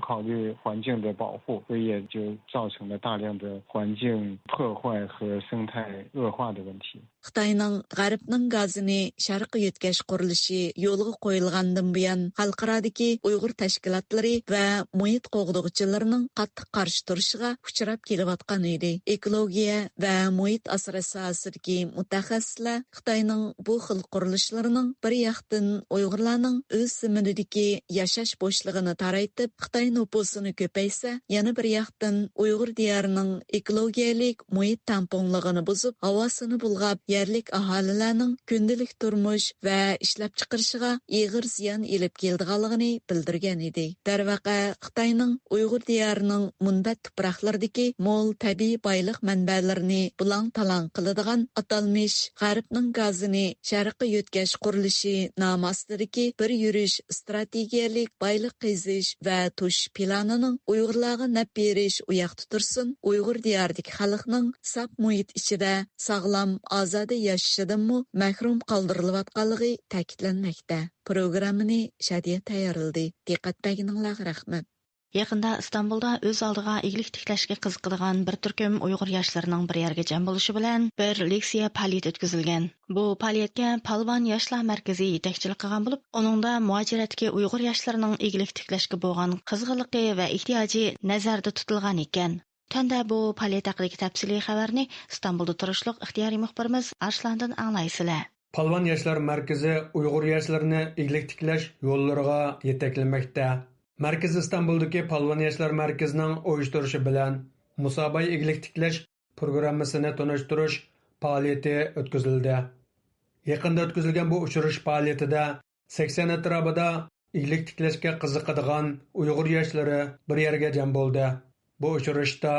考虑环境的保护，所以也就造成了大量的环境破坏和生态恶化的问题。
Xitoyning G'arbning gazini sharqqa yetkazish qurilishi yo'lga qo'yilgandan buyon xalqarodagi Uyg'ur tashkilotlari va muhit qo'g'dug'chilarining qattiq qarshi turishiga uchrab kelayotgan edi. Ekologiya va muhit asrash sohasidagi mutaxassislar Xitoyning bu xil qurilishlarining bir yoqdan Uyg'urlarning o'z zaminidagi yashash bo'shlig'ini taraytib, Xitoy nüfusini ko'paysa, yana bir yoqdan Uyg'ur diyarining ekologiyalik muhit tamponligini buzib, havosini bulg'ab, yerlik aholilarning kundalik turmush va ishlab chiqarishiga ig'ir ziyon elib keldiganligini bildirgan edi. Darvaqa Xitoyning Uyg'ur diyarining munbat tuproqlaridagi mo'l tabiiy boylik manbalarini bulang-talang qiladigan atalmish G'arbning gazini sharqqa yetkazish qurilishi nomi ostidagi bir yurish strategiyalik boylik qizish va tush planining Uyg'urlarga naf berish u yoqda tursin, Uyg'ur diyoridagi xalqning saf muhit ichida sog'lom ozoda yashashidanmi mahrum qoldirilib ta'kidlanmoqda. Programmani Shadiya tayyorladi. Diqqat berganingizga rahmat.
Yaqında İstanbulda öz aldığa iyilik tiklashga qiziqadigan bir turkum Uyg'ur yoshlarining bir yerga jam bo'lishi bilan bir leksiya faoliyat o'tkazilgan. Bu faoliyatga Palvon yoshlar markazi yetakchilik qilgan bo'lib, uningda muajiratdagi Uyg'ur yoshlarining iyilik tiklashga bo'lgan qizg'inligi va ehtiyoji nazarda tutilgan ekan. Tanda bu faoliyat haqidagi tafsiliy xabarni İstanbulda turishliq ixtiyoriy muxbirimiz Arslandan anglaysizlar.
Palvon yoshlar markazi Uyg'ur yoshlarini iyilik tiklash yo'llariga yetaklamoqda. Markaz İstanbul'daki Palvon yoshlar markazining uyushtirishi bilan Musobay iyilik tiklash programmasini to'nishtirish faoliyati o'tkazildi. Yaqinda o'tkazilgan bu uchirish faoliyatida 80 atrofida iyilik tiklashga qiziqadigan Uyg'ur yoshlari bir yerga jam bo'ldi. Bu uchirishda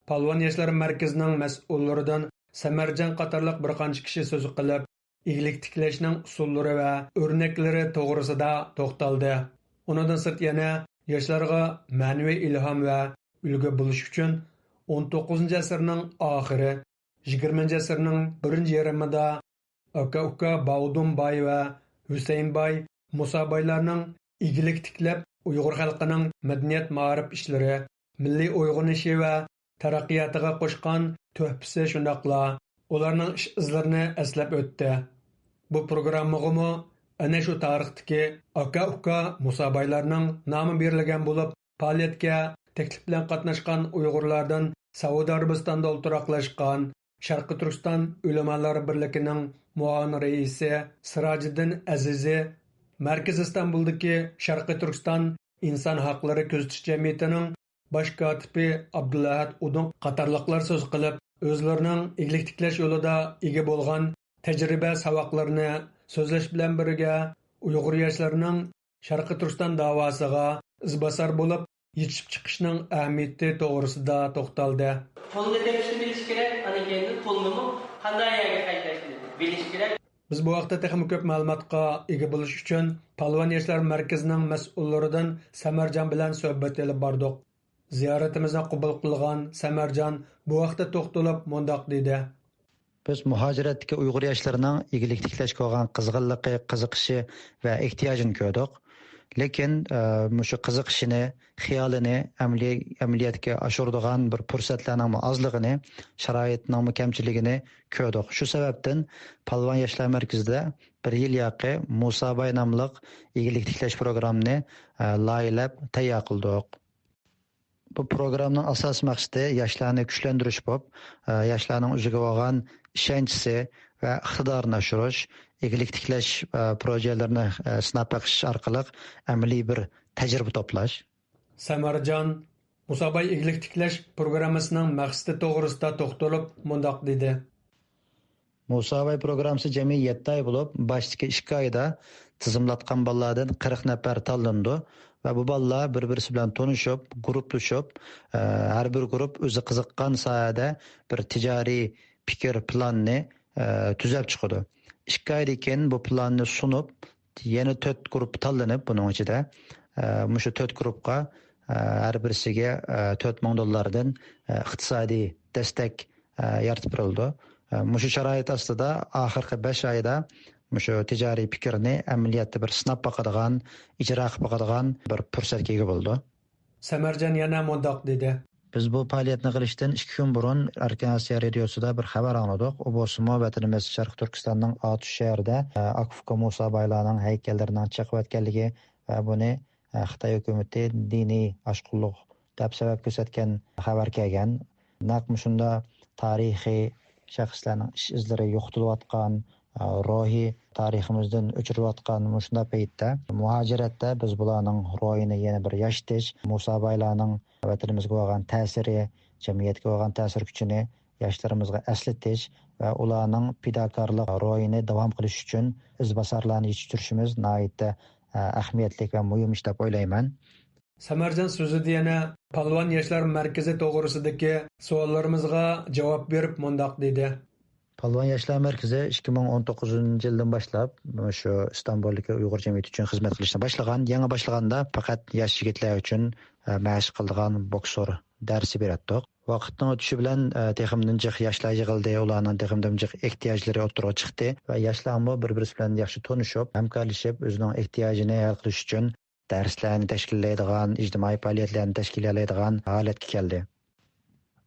Palvon yoshlar markazining mas'ullaridan Samarjan qatorliq bir qancha kishi so'z qilib, iyilik tiklashning usullari va o'rnaklari to'g'risida to'xtaldi. Undan sırt yana yoshlarga ma'naviy ilhom va ulgu bo'lish uchun 19 asrning oxiri, 20 asrning birinchi yarmida aka Bavdum Bay va Husayn Bay Musobaylarning iyilik tiklab Uyg'ur xalqining madaniyat ma'rif ishlari, milliy uyg'onishi va taraqqiyotiga qo'shgan tuhfasi shundoqla ularning ish izlarini eslab o'tdi. Bu programmag'imi ana shu tarixdagi aka musobaylarning nomi berilgan bo'lib, faoliyatga taklif bilan qatnashgan Uyg'urlardan Saudiya Arabistonida o'ltiraqlashgan Sharqiy Turkiston ulamolar birligining muavin raisi Sirojiddin Azizi, Markaz İstanbul'dagi Sharqiy Turkiston inson haqlari kuzatish jamiyatining bosh kotibi Abdullahat Udun qatorliqlar so'z qilib, o'zlarining iyilik tiklash yo'lida ega bo'lgan tajriba savoqlarini so'zlash bilan birga Uyg'ur yoshlarining Sharqiy Turkiston davosiga izbosar bo'lib, yetishib chiqishning ahamiyati to'g'risida to'xtaldi.
Qo'lni tekishni bilish kerak, ana keyin qo'lni qanday yerga qaytashni bilish kerak.
Biz bu vaqtda texnik ko'p ma'lumotga ega bo'lish uchun Palvon yoshlar markazining mas'ullaridan Samarjon bilan suhbat olib bordik. Ziyoratimizni qabul qilgan Samarjon bu vaqtda to'xtalib mundoq dedi.
Biz muhojiratdagi Uyg'ur yoshlarining iyilik tiklashga bo'lgan qizg'inligi, qiziqishi va ehtiyojini ko'rdik. lekin shu qiziqishini xiyolini amaliyotga oshiradigan bir fursatlarning ozligini sharoitning kamchiligini ko'rdik. Shu sababdan Palvon yoshlar markazida bir yil yoqi Musabay nomli egilik tiklash programmani loyihalab tayyor qildik. Bu programning asosiy maqsadi yoshlarni kuchlantirish bo'lib, yoshlarning o'ziga bo'lgan ishonchi va iqtidorini oshirish, egilik tiklash proyektlarini sinab baqish orqali amaliy bir tajriba to'plash.
Samarjon Musabay egilik tiklash programmasining maqsadi to'g'risida to'xtalib mundoq dedi.
Musabay programmasi jami 7 oy bo'lib, boshdagi 2 oyda tizimlatgan bolalardan 40 nafar tanlandi va bu bolalar bir-birisi bilan tanishib, guruhlashib, har bir guruh o'zi qiziqqan sohada bir tijoriy fikr planni tuzab chiqadi. 2 oydan keyin bu planni sunib, yana 4 guruh tanlanib, buning ichida shu 4 guruhga har birisiga $4,000 iqtisodiy destek yaratib berildi. Shu sharoit ostida oxirgi 5 oyda shu tijoriy fikrni amaliyotda bir sinab boqadigan, ijro qilib boqadigan bir fursatga ega bo'ldi.
Samarjon yana mundoq dedi.
Biz bu faoliyatni qilishdan 2 kun burun Arkan Osiyo radiosida bir xabar angladik. U bo'lsa vatanimiz Sharq Turkistonning Atush shahrida Akufka Musabaylarning haykallarining chiqayotganligi va buni Xitoy hukumati diniy oshqulluq deb sabab ko'rsatgan xabar kelgan. Naq shunda tarixiy shaxslarning ish izlari yo'qotilayotgan, ruhiy tariximizdan o'chirilayotgan shunda paytda muhojiratda biz bularning ro'yini yana bir yoshitish, Musabaylarning vatanimizga bo'lgan ta'siri, jamiyatga bo'lgan ta'sir kuchini yoshlarimizga eslatish va ularning fidokorlik ro'yini davom qilish uchun izbosarlarni yetishtirishimiz nihoyatda ahamiyatli va muhim ish deb o'ylayman.
Samarjon so'zida yana Palvon yoshlar markazi to'g'risidagi savollarimizga javob berib mundoq dedi.
Palvon yoshlar markazi 2019-yildan boshlab shu Istanbuldagi Uyg'ur jamiyati uchun xizmat qilishni boshlagan. Yangi boshlaganda faqat yosh yigitlar uchun mashq qiladigan boksor darsi berdik. Vaqtning o'tishi bilan teximdan jiq yoshlar yig'ildi, ularning teximdan jiq ehtiyojlari o'ttirib chiqdi va yoshlar ham bir-birisi bilan yaxshi tanishib, hamkorlashib, o'zining ehtiyojini hal qilish uchun darslarni tashkillaydigan, ijtimoiy faoliyatlarni tashkillaydigan holatga keldi.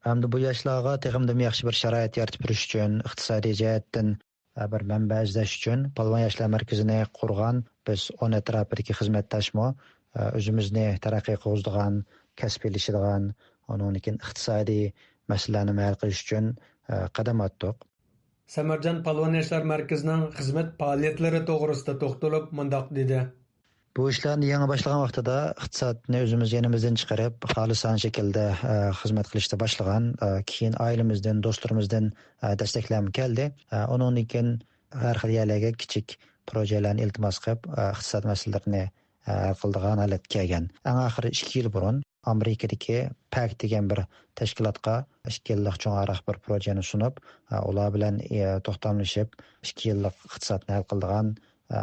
Hamda bu yoshlarga teximdan yaxshi bir sharoit yaratib berish uchun, iqtisodiy jihatdan bir manba izlash uchun Palvon yoshlar markazini qurgan. Biz o'n atrofidagi xizmatdoshmo o'zimizni taraqqiy qiladigan, kasbiylashadigan, onun için iqtisodiy masalalarni hal qilish uchun qadam atdik.
Samarjon Palvon yoshlar markazining xizmat faoliyatlari to'g'risida to'xtalib mundoq dedi.
Bu ishlarni yangi boshlagan vaqtida iqtisodni o'zimiz yanimizdan chiqarib, xolisan shaklda xizmat qilishda boshlagan, keyin oilamizdan, do'stlarimizdan desteklar keldi. Onun için har xil yerlarga kichik proyektlarni iltimos qilib, iqtisod masalalarini hal qiladigan holatga kelgan. Eng oxiri 2 yil burun Amerikadagi PAC degan bir tashkilotga 2 yillik cho'nqaroq bir proyektni sunib, ular bilan to'xtamlashib 2 yillik iqtisodni hal qiladigan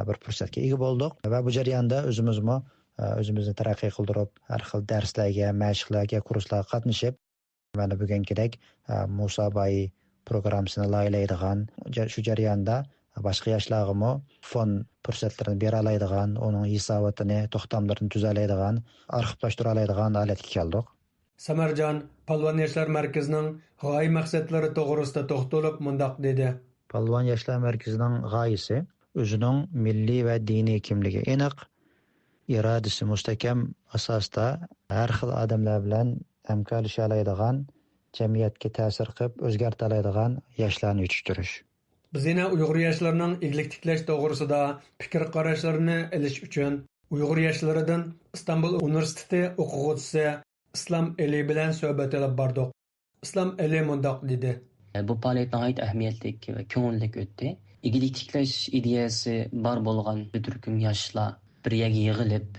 bir fursatga ega bo'ldik va bu jarayonda o'zimizni taraqqiy qildirib, har xil darslarga, mashqlarga, kurslarga qatnashib, mana bugünkidek Musabay programmasini loyihalaydigan, shu jarayonda boshqa yoshlarga fond fursatlarini bera oladigan, uning hisobotini, to'xtamlarini tuzalaydigan, arxivlashtira oladigan holatga keldik.
Samarjon Palvon yoshlar markazining g'oya maqsadlari to'g'risida to'xtalib mundoq dedi.
Palvon yoshlar markazining g'oyasi o'zining milliy va diniy kimligi aniq, irodasi mustahkam asosda har xil odamlar bilan hamkorlasha oladigan, jamiyatga ta'sir qilib o'zgartira oladigan yoshlarni yetishtirish.
Biz yana Uyg'ur yoshlarining eglik tiklash to'g'risida fikr qarashlarini olish uchun Uyg'ur yoshlaridan Istanbul universiteti o'quvchisi Islom Ali bilan suhbat olib bordik. Islom Ali mundoq dedi.
Bu faoliyat nihoyat ahamiyatli va ko'ngilli o'tdi. Egilik tiklash ideyasi bor bo'lgan bir turkum yoshlar bir yerga yig'ilib,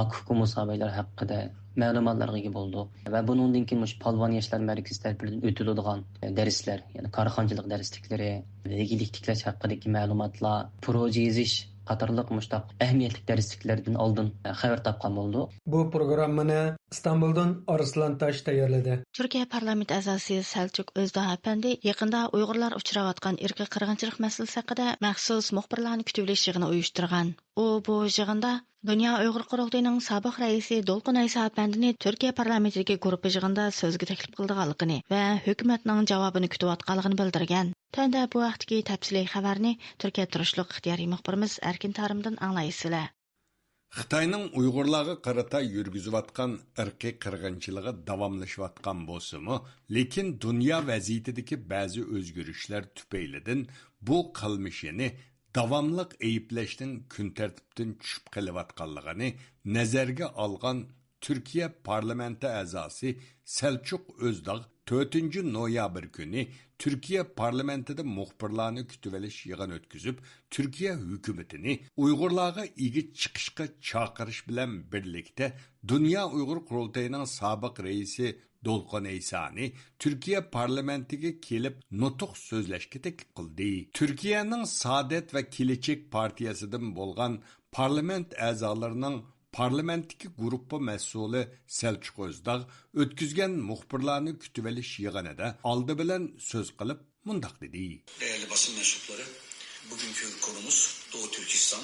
Akufka Musabaylar haqida ma'lumotlarga ega bo'ldik va buningdan keyin Palvon yoshlar markazi tarafidan o'tiladigan darslar, ya'ni korxonchilik darsliklari, egilik tiklash haqidagi ma'lumotlar, proje yozish qatorliq mushtaq ahamiyatli darsliklardan oldin xabar topgan bo'ldik.
Bu programmani Istanbuldan Arslan Tash tayyorladi.
Turkiya parlament a'zosi Selçuk Özdağa Efendi yaqinda Uyg'urlar uchrayotgan irqiy qirg'inchilik masalasi haqida maxsus muxbirlarni kutib olish yig'ini uyushtirgan. U bu yig'inda Dünya Uyghur Qurultayının sabiq raisi Dolqun Aysa Apandini Türkiye parlamentidagi guruh yig'inida so'zga taklif qilganligini va hukumatning javobini kutayotganligini bildirgan. Tanda bu vaqtdagi tafsiliy xabarni Turkiya turishliq ixtiyoriy muxbirimiz Erkin Tarimdan anglaysizlar.
Xitayning Uyg'urlarga qarata yurgizayotgan irqiy qirg'inchiligi davomlashayotgan bo'lsa-mu, lekin dunyo vaziyatidagi ba'zi o'zgarishlar tufaylidan bu qilmishini davamlıq eyibləşdən gün tərtibdən düşüb qılıvatqanlığını nəzərgə alğan Türkiye parlamenti əzası Selçuk Özdağ 4 noyabr günü Türkiye parlamentida muxbirlarni kütüveliş yığın ötküzüb Türkiye hükümetini Uygurlarga igi çıkışqa çağırış bilen birlikte Dünya Uygur Qurultayının sabiq reisi Dolqun Aysani Türkiye parlamentiga kelib nutuq so'zlashga taklif qildi. Türkiye'nin Saadet ve Kelechek partiyasidan bo'lgan parlament a'zolarining parlamentdagi guruhi mas'uli Selçuk Özdağ ötküzgen muxbirlarni kütüveliş yığınida oldi bilan söz qilib mundaq dedi.
Değerli basın mensupları, bugünkü konumuz Doğu Türkistan,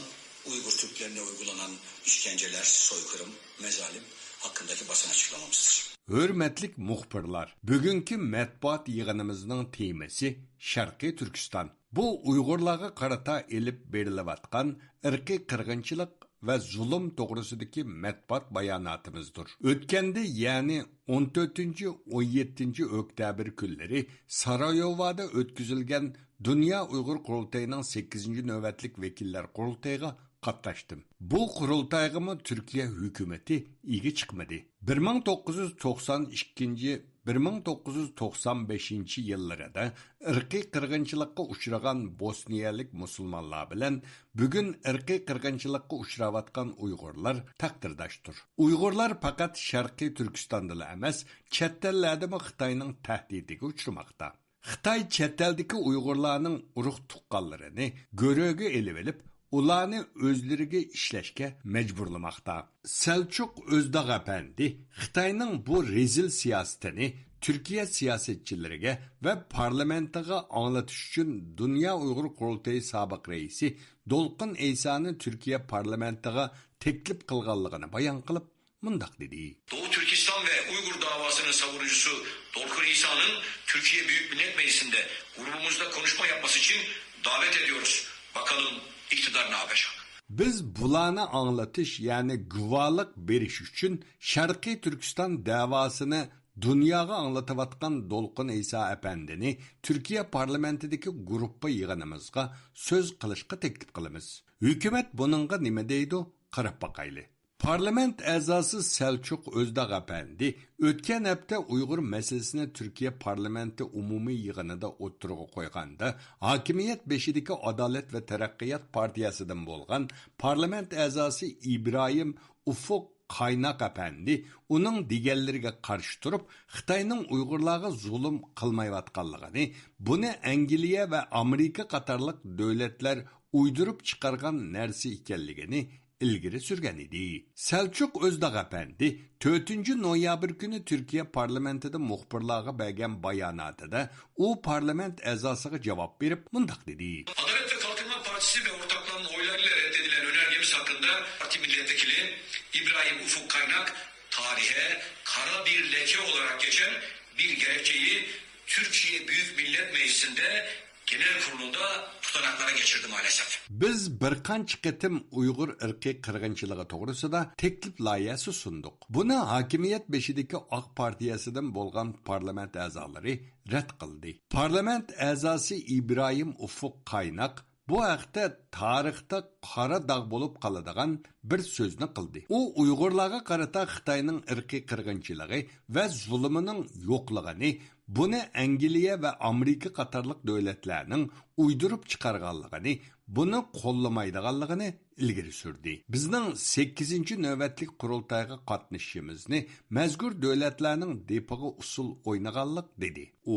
Uygur Türklerine uygulanan işkenceler, soykırım, mezalim hakkındaki basın açıklamamızdır.
Hürmetlik muxbirlar, bugünkü matbuat yığınımızın temesi Şarkı Türkistan. Bu Uygurlarga qarata elib berilayotgan irqiy qirg'inchilik ve zulüm doğrusidagi matbuat bayonatimizdir. O'tganda, ya'ni 14-17 oktyabr kunlari Sarayovoda o'tkazilgan Dünya Uygur Qurultayının 8. navbatlik vekiller qurultayiga qatnaşdım. Bu qurultayga Türkiye hükümeti igi chiqmadi. 1992-1995 yıllarda irqiy qirg'inchilikqa uchragan Bosniyalik musulmonlar bilan bugun irqiy qirg'inchilikqa uchrayotgan Uyg'urlar taqdirdoshdir. Uyg'urlar faqat Sharqiy Turkistonda emas, chet ellarda Xitoyning tahdidiga uchramoqda. Xitoy chet eldagi Uyg'urlarning urug' tuqqanlarini go'ro'ga elib olib, ularni o'zlariga ishlashga majburlamoqda. Selçuk Özdağ Efendi Xitoyning bu rezil siyosatini Türkiye siyasetçileriga ve parlamentaga anlatish uchun Dünya Uygur Qurultayı sabiq reisi Dolqun Aysani Türkiye parlamentaga teklif qilganligini bayon qilib mundaq dedi.
Doğu Türkistan ve Uygur davasının savunucusu Dolqun Aysa'nın Türkiye Büyük Millet Meclisi'nde grubumuzda konuşma yapması için davet ediyoruz. Bakalım iktidar ne yapacak?
Biz bularni anlatish, yani guvohlik berish uchun Sharqiy Turkiston davosini dunyoga anlatayotgan Dolqun Aysa Efendini Türkiye parlamentidagi guruhi yig'inimizga so'z qilishga taklif qilamiz. Hukumat buningga nima deydi? Qarab boqayli. Parlament a'zosi Selçuk Özdağ Efendi o'tgan hafta Uyg'ur masalasini Türkiye parlamenti umumiy yig'inida o'tirg'a qo'yganda hokimiyat beshidagi Adalet ve Taraqqiyot partiyasidan bo'lgan parlament a'zosi İbrahim Ufuk Kaynak Efendi uning deganlariga qarshi turib Xitoyning Uyg'urlarga zulm qilmayotganligini, buni Angliya ve Amerika qatorliq davlatlar uydurib chiqargan narsa ekanligini ilgiri sürgen idi. Selçuk Özdağ Efendi 4 noyabr günü Türkiye parlamentida muxbirlarga bergan bayonotida o parlament a'zosiga cevap verip mundaq dedi.
Adalet ve Kalkınma Partisi ve ortaklarının oylarıyla reddedilen önergemiz hakkında parti milletvekili İbrahim Ufuk Kaynak tarihe kara bir leke olarak geçen bir gerekçeyi Türkiye Büyük Millet Meclisi'nde genel kurulunda tutanaklara geçirdi maalesef.
Biz bir qancha qitim Uyg'ur irqiy qirg'inchiligi to'g'risida taklif loyihasi sunduq. Buni hokimiyat beshidagi Oq partiyasidan bo'lgan parlament a'zolari rad qildi. Parlament a'zosi İbrahim Ufuk Kaynak bu haqda tarixda qora dog' bo'lib qoladigan bir so'zni qildi. U Uyg'urlarga qarata Xitoyning irqiy qirg'inchiligi va zulmining yo'qligini, buni Angliya ve Amerika qatorliq davlatlarning uydurib chiqarganligini, buni qo'llamaydiganligini ilgari surdi. Bizning 8. navbatlik qurultayga qatnashishimizni mazkur davlatlarning depiga usul o'ynaganlik dedi. U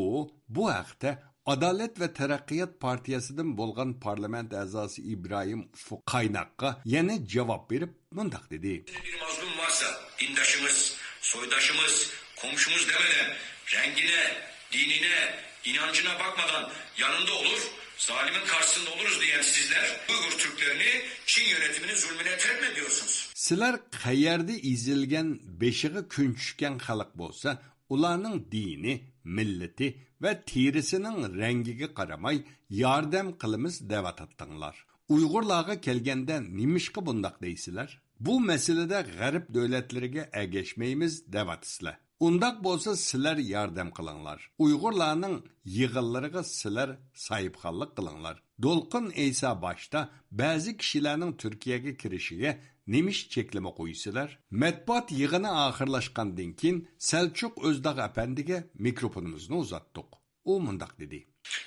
bu haqda Adalet ve Taraqqiyot partiyasidan bo'lgan parlament a'zosi İbrahim Ufuk Kaynak'a yana cevap verip mundaq dedi.
Bir mazlum varsa dindaşımız, soydaşımız, komşumuz demeden rengine, dinine, inancına bakmadan yanında olur, zalimin karşısında oluruz diyen sizler Uygur Türklerini Çin yönetiminin zulmüne terk mi ediyorsunuz?
Sizler qayerda izilgan beshig'i kun tushgan xalq bo'lsa, ularning dini, millati va terisining rangiga qaramay yordam qilamiz deb atdinglar. Uyg'urlarga kelganda nimishqa bundaq deysizlar? Bu masalada g'arb davlatlariga agashmaymiz deb atsizlar. Undaq bo'lsa sizlar yordam qilinglar. Uyg'urlarning yig'inlariga sizlar sahibxonlik qilinglar. Dolqin Eysa boshda ba'zi kishilarning Turkiyaga kirishiga nemish cheklama qo'yisizlar. Matbuot yig'ini oxirlashgandan keyin Selçuk Özdağ apandiga mikrofonimizni uzatdik. U mundaq dedi.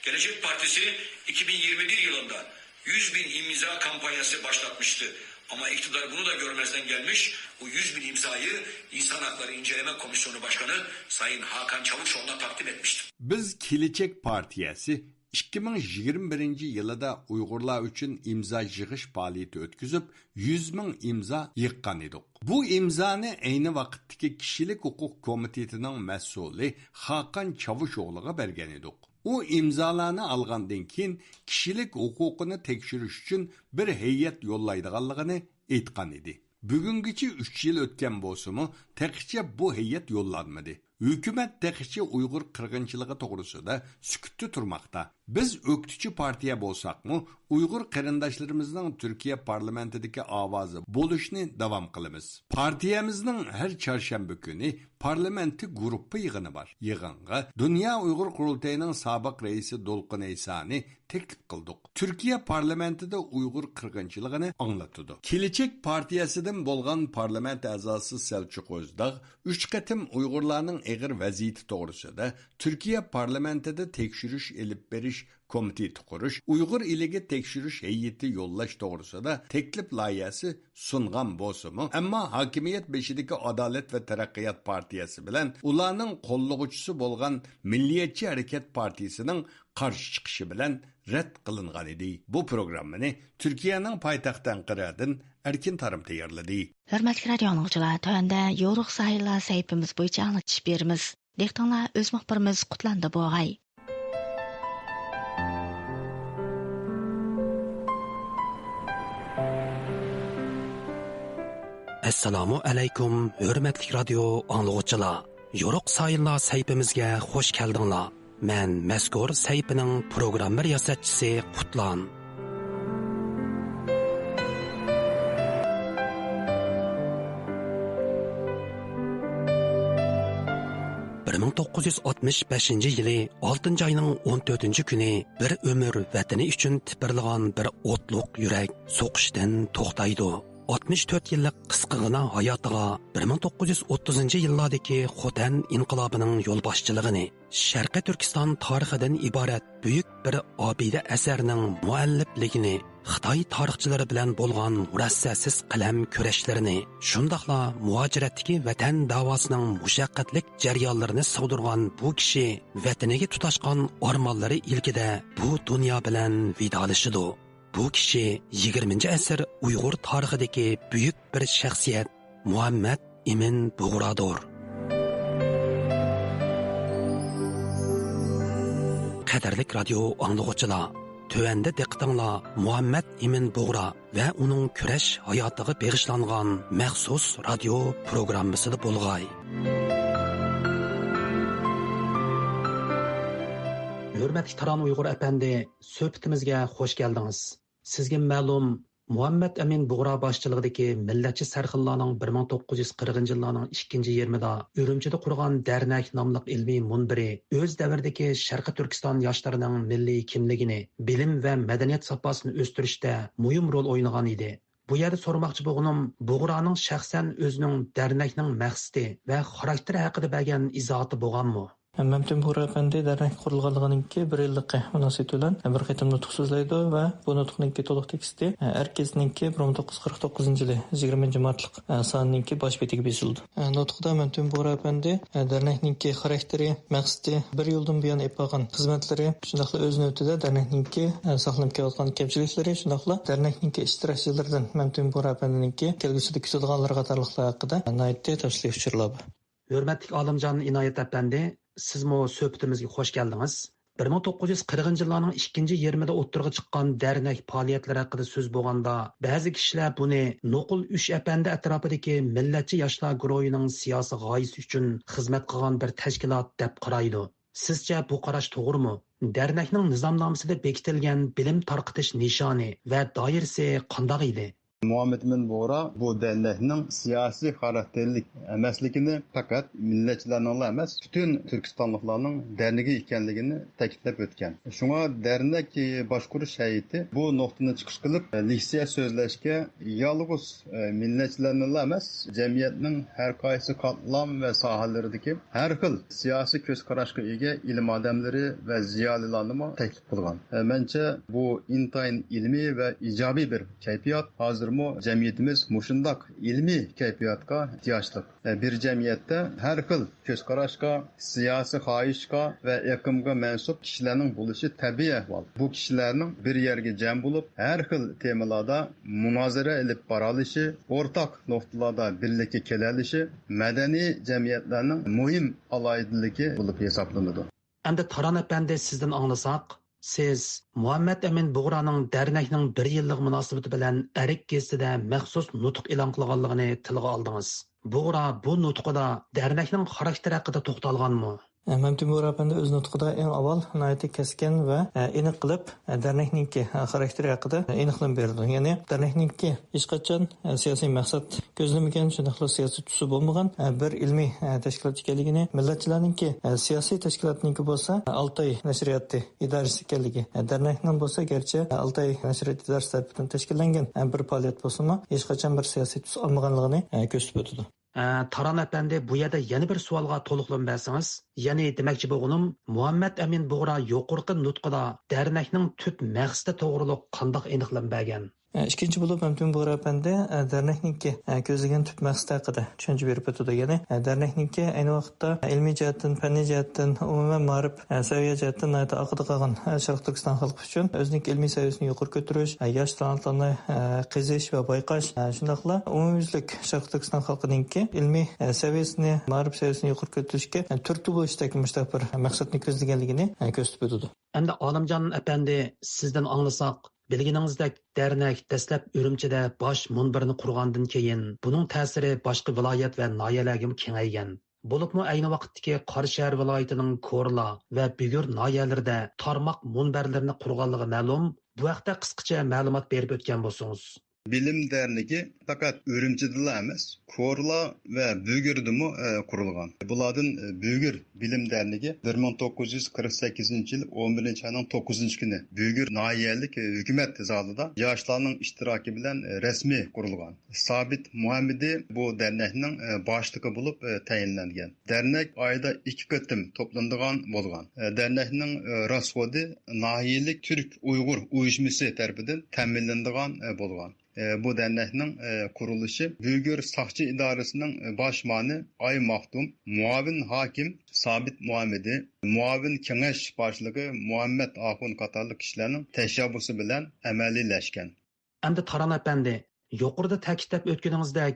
Gelecek Partisi 2021 yılında 100 bin imza kampanyası başlatmıştı. Ama iktidar bunu da görmezden gelmiş. Bu 100 bin imzayı İnsan Hakları İnceleme Komisyonu Başkanı Sayın Hakan Çavuşoğlu'na takdim etmiştim.
Biz Gelecek Partiyasi 2021 yılında Uygurlar için imza yığış faaliyeti ötküzüp 100 bin imza yıkkan edik. Bu imzanı aynı vakitteki Kişilik Hukuk Komiteti'nin mesulü Hakan Çavuşoğlu'na bergen edik. O imzalarını algandan keyin kişilik hukukunu tekşiriş için bir heyet yollaydiganligini aytgan edi. Bugünküçe 3 yıl ötken bolsumu tekçe bu heyet yollanmadı. Hükümet tekçe Uygur qirg'inchiligi to'g'risida sukutda turmoqda. Biz o'qituvchi partiya bo'lsakmi, Uygur qarindoshlarımızın Türkiye parlamentidagi ovozi bo'lishni davom qilamiz. Partiyamizning har chorshanba kuni parlamenti guruhi yig'ini bor. Yig'inga Dünya Uygur Qurultayining sobiq raisi Dolqin Eysani teklif qildik. Türkiye parlamentida Uygur qirg'inchiligini anglatdi. Gelecek partiyasidan bo'lgan parlament a'zosi Selçuk Özdağ 3 qatim Uygurlarning ig'ir vaziyati to'g'risida Türkiye parlamentida tekshirish elib berish komiteti qurish, Uygur iliga tekshirish heyeti yollash to'g'risida teklif loyihasi sungan bo'lsa-mu, ammo hokimiyat beshidagi Adalet va Taraqqiyot partiyasi bilan ularning qo'llovchisi bo'lgan Milliyetçi Hareket Partiyasining qarshi chiqishi bilan rad qilingan edi. Bu programmani Turkiyaning poytaxti Anqaradan Erkin Tarım tayyorladi.
Hurmatli radio anglag'uchilar, tövəndə yoruq sahillar sayfimiz bo'yicha anglatish beramiz. Dehqonlar o'z muxbirimiz Qutlandi Bo'g'ay.
Assalomu alaykum, hurmatli radio anglag'uchilar. Yoruq sahillar sayfimizga xush keldinglar. Men mazkur sayfining programma riyosatchisi Qutlan. 1965 yılı 6. ayının 14. günü bir ömür vatani üçün tipirliğan bir otluq yürek soqışdan toxtaydı. 64 yıllık qısqığına hayatıga 1930 yıllardaki Xotan inqilabının yol başçılığını, Şərqi Türkistan tarixidan ibaret büyük bir abide əsərinin müəllifligini, Xitay tarixçilari bilan bo'lgan murassasiz qalam kurashlarını, shundaqla muajiratdagi vatan davosining mushaqqatlik jarayonlarini sog'dirgan bu kishi vataniga tutashgan armonlari ilkida bu dunyo bilan vidolashidi. Bu kishi 20. asr Uyg'ur tarixidagi büyük bir shaxsiyat Muhammad Emin Bug'rodir. Qadarlik radio anglag'uchilar, tövəndə diqqətinizlər Muhammad Emin Bug'ro və onun kurash hayotiga bag'ishlangan maxsus radio programmasida bo'lg'ay. Hurmatli Taron Uyg'ur apandi, suhbatimizga xush keldingiz. Sizga ma'lum, Muhammad Emin Bug'ro boshchiligidagi millatchi sarxillarning 1940-yillarning 2-yarmida Urumchida qurgan Dernak nomli ilmiy munbiri o'z davridagi Sharqi Turkiston yoshlarining milliy kimligini, bilim va madaniyat safosini o'stirishda muhim rol o'ynagan edi. Bu yerda so'ramoqchi bo'lganim, Bug'roning shaxsan o'zining Dernakning maqsadi va xarakteri haqida bergan izohati bo'lganmi?
Məmtun Bug'ro apandi Dernak qurilganligidan bir yillik munosabati bilan bir qitim nutq so'zlaydi va bu nutqning to'liq teksti Erkezninki 1949-yili 20-martlik sonininki bosh betiga berildi. Nutqda Məmtun Bug'ro apandi Dernakninki xarakteri, maqsadi, bir yildan buyon yapgan xizmatlari, shundaqla o'z navbatida Dernakninki saqlanib kelayotgan kamchiliklari, shundaqla Dernakninki ishtirokchilaridan Məmtun Bug'ro apandininki kelgusida kutilganlar qatorliqlar haqida nihoyatda tafsiliy uchurlar.
Hurmatli Olimjon Inoyat apandi, sizmo suhbatimizga xush keldingiz. 1940 yillarning 2-yarmida o'ttirg'a chiqqan dernek faoliyatlari haqida so'z bo'lganda, ba'zi kishilar buni Nuqul 3 apandi atrofidagi millatchi yoshlar guruhining siyosiy g'oyasi uchun xizmat qilgan bir tashkilot deb qaraydi. Sizcha bu qarash to'g'rimi? Dernekning nizomnomasida bekitilgan bilim tarqitish nishoni va doirasi qanday edi?
Muhammed Min Bora bu dernekning siyosiy xarakterlik emasligini faqat millatchilarning emas, bütün Türkistonliklarning dernegi ekanligini ta'kidlab o'tgan. Shunga dernek boshqarish hay'ati bu nuqtani chiqish qilib, leksiya so'zlashga yolg'iz millatchilarning emas, jamiyatning har qaysi qatlam va sohalaridagi har xil siyosiy ko'z qarashga ega ilm odamlari va ziyolilarni taklif qilgan. Mencha bu intayin ilmiy va ijobiy bir kayfiyat. Hozir jamiyatimiz mushundoq ilmiy kayfiyatga ehtiyojli. Bir jamiyatda har xil ko'z qarashga, siyosiy xohishga va aqimga mansub kishilarning bo'lishi tabiiy ahvol. Bu kishilarning bir yerga jam bo'lib, har xil temalarda munozara olib boralishi, o'rtaq nuqtalarda birlikka kelalishi madaniy jamiyatlarning muhim aloyidaligi bo'lib hisoblanadi.
Endi Taron apandi sizdan anglasak, siz Muhammed Emin Bug'raning dernekning 1 yillik munosabati bilan Arik gazetida maxsus nutq e'lon qilganligini tilga oldingiz. Bug'ra bu nutqida dernekning xarakteri haqida to'xtalganmi?
Mamtun Bug'ra o'z nutqida eng avval nihoyatda keskin va aniq qilib dernekninki xarakteri haqida aniqlab berdi. Ya'ni dernekninki hech qachon siyosiy maqsad ko'zlamagan, shunday siyosiy tusi bo'lmagan bir ilmiy tashkilot ekanligini, millatchilarningki siyosiy tashkilotniki bo'lsa Altay nashriyati idorasi ekanligi, dernekning bo'lsa garchi Altay nashriyati idorasi tomonidan tashkillangan bir faoliyat bo'lsa-mu, hech qachon bir siyosiy tus olmaganligini ko'rsatib o'tdi.
Taron apandi bu yerda yana bir savolga to'liqlanib bersangiz, ya'ni demoqchi bo'lganim, Muhammed Emin Bug'ra yuqorqi nutqida dernekning tub maqsadi to'g'riliq qanday aniqlanmagan?
İkinci bo'lib Mamtun Bug'ra apandi dernekninki ko'zlagan tub maqsadi haqida tushuncha berib o'tdi. Ya'ni dernekninki ayni vaqtda ilmiy jihatdan, fanniy jihatdan, umuman ma'rif saviya jihatdan aqida qolgan Sharq Turkiston xalqi uchun o'zining ilmiy saviyasini yuqori ko'tarish, yosh talantlarni qizish va bayqash, shundaqla umumyuzlik Sharq Turkiston xalqininki ilmiy saviyasini, ma'rif saviyasini yuqori ko'tarishga turtki bo'lishdagi mushtaq bir maqsadni ko'zlaganligini ko'rsatib o'tdi.
Endi Olimjon apandi sizdan anglasak, bilginingizdak dernek dastlab Urumchida bosh munbirini qurgandan keyin buning ta'siri boshqa viloyat va noyalarga kengaygan. Bo'libmi ayni vaqtdagi Qorashahar viloyatining Ko'rla va Bugur noyalarida tarmoq munbarlarini qurganligi ma'lum. Bu haqda qisqacha ma'lumot berib o'tgan bo'lsangiz.
Bilim dernegi faqat Urumchida emas, Ko'rla va Bugurdimi qurilgan. Bulardan Bugur bilim dernegi 1948-yil 11-ayning 9-kuni Bugur noyalik hukumat zalida yoshlarning ishtiroki bilan rasmiy qurilgan. Sabit Muhammadi bu dernekning boshlig'i bo'lib tayinlangan. Dernek oyda 2 qatim to'planadigan bo'lgan. Dernekning rasxodi noyalik Türk Uyg'ur uyushmasi tomonidan ta'minlanadigan bo'lgan. Bu dernekning qurilishi Bugur Saqchi idorasining boshmoni Ay Maxtum, muavin hokim Sabit Muhammadi, muavin kengash boshlig'i Muhammad Axun qatorli kishilarning tashabbusi bilan amaliylashgan.
Endi Taron apandi, yuqorida ta'kidlab o'tganingizdek,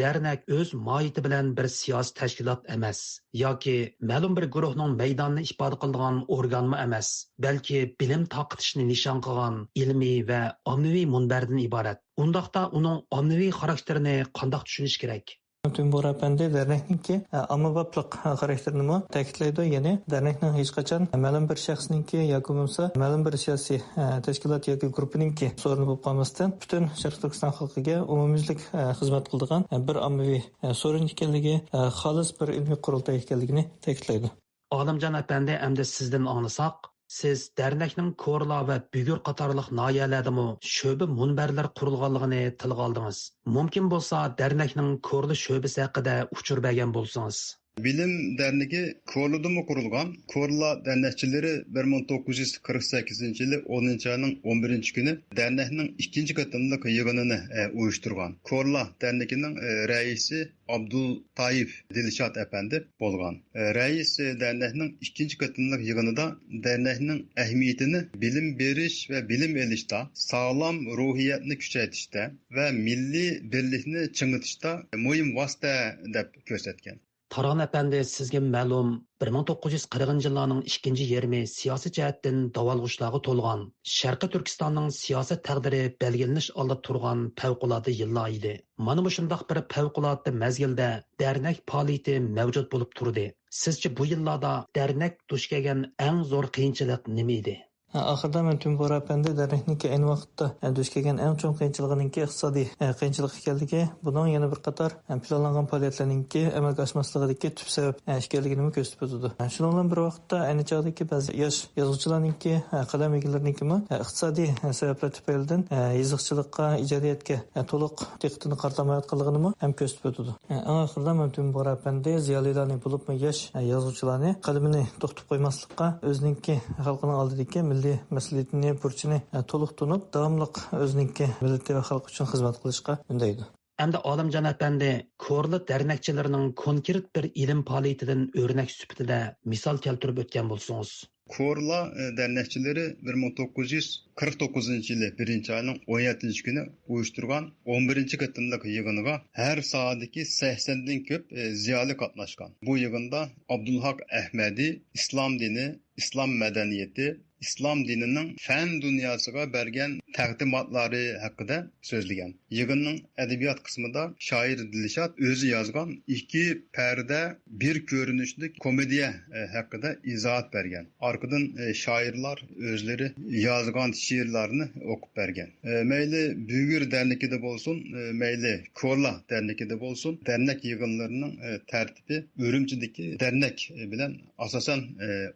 dernek o'z mohiyati bilan bir siyosiy tashkilot emas yoki ma'lum bir guruhning maydonini ifoda qiladigan organmi emas, balki bilim taqitishni nishon qilgan ilmiy va ommaviy munbardan iborat. Undaqda uning ommaviy xarakterini qanday tushunish kerak?
Mamtun Bug'ra apandi dernekninki ommaboplik xarakterini ta'kidlaydi. Ya'ni dernekning hech qachon ma'lum bir shaxsninki yoki bo'lmasa ma'lum bir siyosiy tashkilot yoki guruhninki so'rini bo'lib qolmasdan butun Sharq Turkiston xalqiga umumyuzlik xizmat qiladigan bir ommaviy so'rin ekanligi, xolis bir ilmiy qurultay ekanligini ta'kidlaydi.
Olimjon apandi, endi sizdan anglasak, siz dernekning Ko'rla va Bugur qatorliq noyalardami sho'ba munbarlar qurilganligini tilga oldingiz. Mumkin bo'lsa dernekning Ko'rla sho'basi haqida uchur bergan bo'lsangiz.
Bilim dernegi Ko'rlada qurilgan. Ko'rla dernekçileri 1948-yili 10-ayning 11-kuni dernekning 2-chi qatimliq yig'inini uyushtirgan. Ko'rla dernekining raisi Abdul Tayyip Dilshod apandi bo'lgan. Rais dernekning 2-chi qatimliq yig'inida dernekning ahamiyatini bilim berish va bilim elishda, sog'lom ruhiyatni kuchaytirishda va milliy birlikni chingitishda muhim vosita deb ko'rsatgan.
Taran әпәнді, sizga ma'lum 1940 yillarning 2 yarmi siyosiy jihatdan davolg'ishlarga to'lgan, Sharqiy Turkistonning siyosiy taqdiri belgilanish oldida turgan favqulodda yillar edi. Mana bu shundoq bir favqulodda mezgilda dernek faoliyati mavjud bo'lib turdi. Sizcha bu yillarda dernek duch kelgan eng zo'r qiyinchilik nima edi?
Axırda men tüm bora pende dernekniki ayni vaqtda duch kelgan eng chong qiyinchiliginiki iqtisodiy qiyinchilik ekanligi, buning yana bir qator planlangan faoliyatlarninki amalga oshmasligidagi tub sabab ekanligini ko'rsatib o'tadi. Shuning bilan bir vaqtda ayni chog'dagi ba'zi yosh yozuvchilarninki, qalam egilarininki iqtisodiy sabablar tufaylidan yoziqchilikqa, ijodiyatga to'liq diqqatini qaratmayotganligini ham ko'rsatib o'tadi. Axırda men tüm bora pende ziyolilarni bo'lib yosh yozuvchilarni qalamini to'xtatib qo'ymaslikqa, o'zininki xalqining oldidagi masaliyatini, burchini to'liq tunib, davomliq o'zininki millati va xalq uchun xizmat qilishga undaydi.
Endi Olimjon apandi, Ko'rli dernekchilarining konkret bir ilm faoliyatidan o'rnak sifatida misol keltirib o'tgan bo'lsangiz.
Korla dernekçileri 1949 yılı 1. ayının 17. günü uyuşturgan 11. katındaki yığınıga her sahadaki 80'den köp ziyali katlaşkan. Bu yığında Abdülhak Ahmedi, İslam dini, İslam medeniyeti, İslam dininin fen dünyasına bergen təqdimatları hakkında sözlügen. Yığının edebiyat kısmında şair Dilşat özü yazgan 2 perde bir görünüşlük komediye hakkında izahat bergen. Arkadan şairler özleri yazgan şiirlerini okup bergen. Meyli Büyür Derneki de bolsun, meyli Korla Derneki de bolsun, dernek yığınlarının tertibi Ürümçideki dernek bilen asasen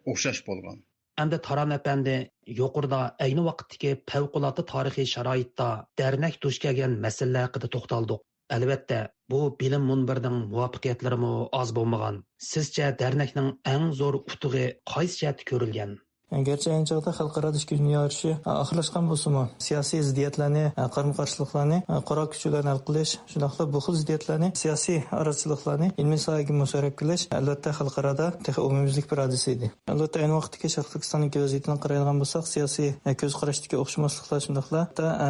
okşaş bolgan.
Endi Taran əpəndi, yuqurda ayni vaqtdagi favqulodda tarixiy sharoitda dernek duch kelgan masalalar haqida to'xtaldik. Albatta, bu bilim munbirining muvaffaqiyatlarimi oz bo'lmagan. Sizcha dernekning eng zo'r utug'i qaysi jihatda ko'rilgan?
Gerçi aynı çağda xalqaro dünya yarışı axırlaşqan bolsa-mı, siyasi ziddiyatlarni, qarama-qarshiliklarni, qo'roq kuchlarni hal qilish, shundoqla bu xil ziddiyatlarni, siyosiy arachiliklarni ilmiy sohaga musharraf qilish albatta xalqarada umumyuzlik bir hodisa edi. Albatta ayni vaqtdagi Sharq Turkistonning vaziyatini qaraydigan bo'lsak, siyosiy ko'z qarashdagi o'xshamasliklar shundoqla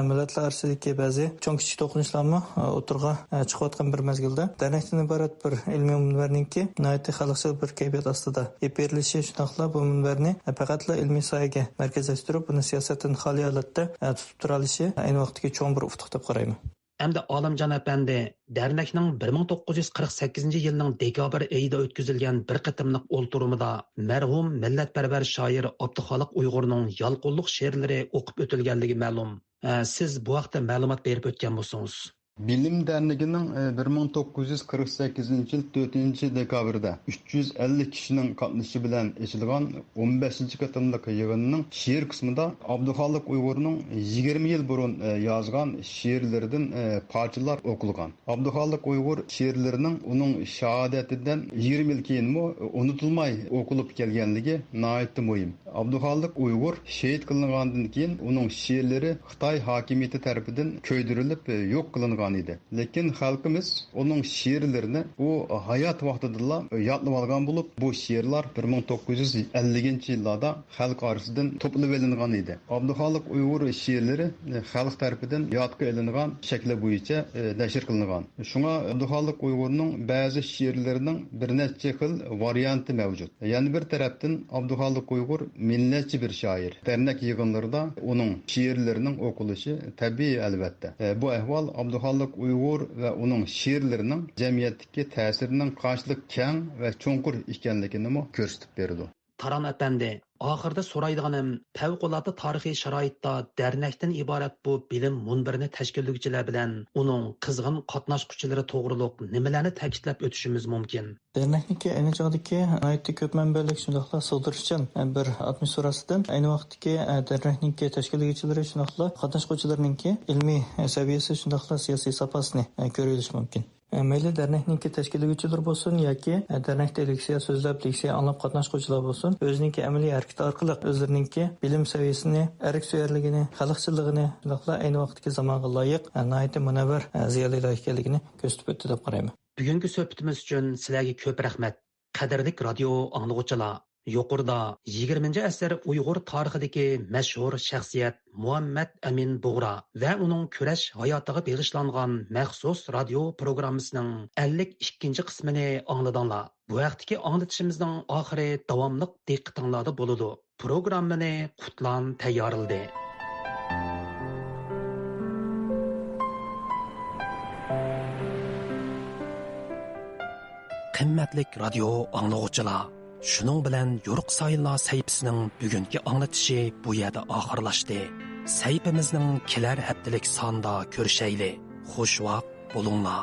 millatlar orasidagi ba'zi cho'ng kichik to'qinishlarni o'tirg'a chiqayotgan bir mezgilda dernekdan iborat bir ilmiy munbarninki nihoyatda xalqchil bir kayfiyat ostida berilishi shundoqla bu munbarni faqat ilmiy sohaga markazlashtirib, buni siyosatdan xoli holatda tutib turilishi ayni vaqtdagi cho'ng bir utuq deb qarayman.
Endi Olimjon apandi, dernekning 1948 yilning dekabr oyida o'tkazilgan bir qatimliq o'ltirumida marhum millatparvar shoir Abduxoliq Uyg'urning yolqinliq she'rlari o'qib o'tilganligi ma'lum. Siz bu haqda ma'lumot berib o'tgan bo'lsangiz.
Bilim Derneği'nin 1948 yıl 4. dekabrda 350 kişinin katılışı bilen açılgan 15. katındaki yığınının şiir kısmında Abduxoliq Uyg'urning 20 yıl burun yazgan şiirlerden parçalar okulgan. Abduxoliq Uyg'ur şiirlerinin onun şahadetinden 20 yıl keyin unutulmay okulup gelgenligi nayetli muhim. Abduxoliq Uyg'ur şehit kılıngandan keyin onun şiirleri Xitay hakimiyeti tarafından köydürülüp yok kılıngan idi. Lekin halkımız onun şiirlerini o hayat vaxtidilla yadlab algan bulup bu şiirler 1950 yıllarda halk arasından toplanıp elingan idi. Abduxoliq Uyg'ur şiirleri halk tarafından yadga elingan şekli boyunca neşir kılıngan. Şuna Abduxoliq Uyg'urning bazı şiirlerinin bir neçe xil varianti mevcut. Yani bir taraftan Abduxoliq Uyg'ur milletçi bir şair. Dernek yığınlarında onun şiirlerinin okuluşu tabii elbette. Bu ehval Abduxoliq Uyg'ur ve onun şiirlerinin cemiyetteki tesirinin karşılık keng ve çonkur ikenligini ko'rsatib berdi.
Taran apandi, oxirida so'raydiganim, favqulodda tarixiy sharoitda dernekdan iborat bu bilim munbirini tashkillovchilar bilan uning qizg'in qatnashuvchilari to'g'riliq nimalarni ta'kidlab o'tishimiz mumkin?
Dernekniki ayni chog'dagi nihoyatda ko'p manbalik shundoqla sig'dirishchan bir atmosferasidan ayni vaqtdagi dernekniki tashkillovchilari shundoqla qatnashuvchilarninki ilmiy saviyasi shundoqla siyosiy safosini ko'rish mumkin. Mayli dernekniki tashkillovchilar bo'lsin yoki dernekda leksiya so'zlab, leksiya anglab qatnashuvchilar bo'lsin, o'zininki amaliy harakat orqali o'zlarininki bilim saviyasini, erk-suyarligini, xalqchiligini, shundoqla ayni vaqtdagi zamonga loyiq nihoyatda munavvar ziyolilar ekanligini ko'rsatib o'tdi deb qarayman.
Bugungi suhbatimiz uchun sizlarga ko'p rahmat. Qadrli radio anglovchilar, Yuqorida 20 asr Uyg'ur tarixidagi mashhur shaxsiyat Muhammad Amin Bug'ra va uning kurash hayotiga bag'ishlangan maxsus radio programmasining 52 qismini angladinglar. Bu vaqtdagi anglatishimizning oxiri davomli diqqatinglarda bo'ladi. Programmani Qutlan tayyorladi. Qimmatlik radio anglovchilar, shuning bilan Yo'riq Sayillar sayfisining bugungi anglatishi bu yerda oxirlashdi. Sayfimizning kelar haftalik sonda ko'rishayli. Xushvaqt bo'linglar.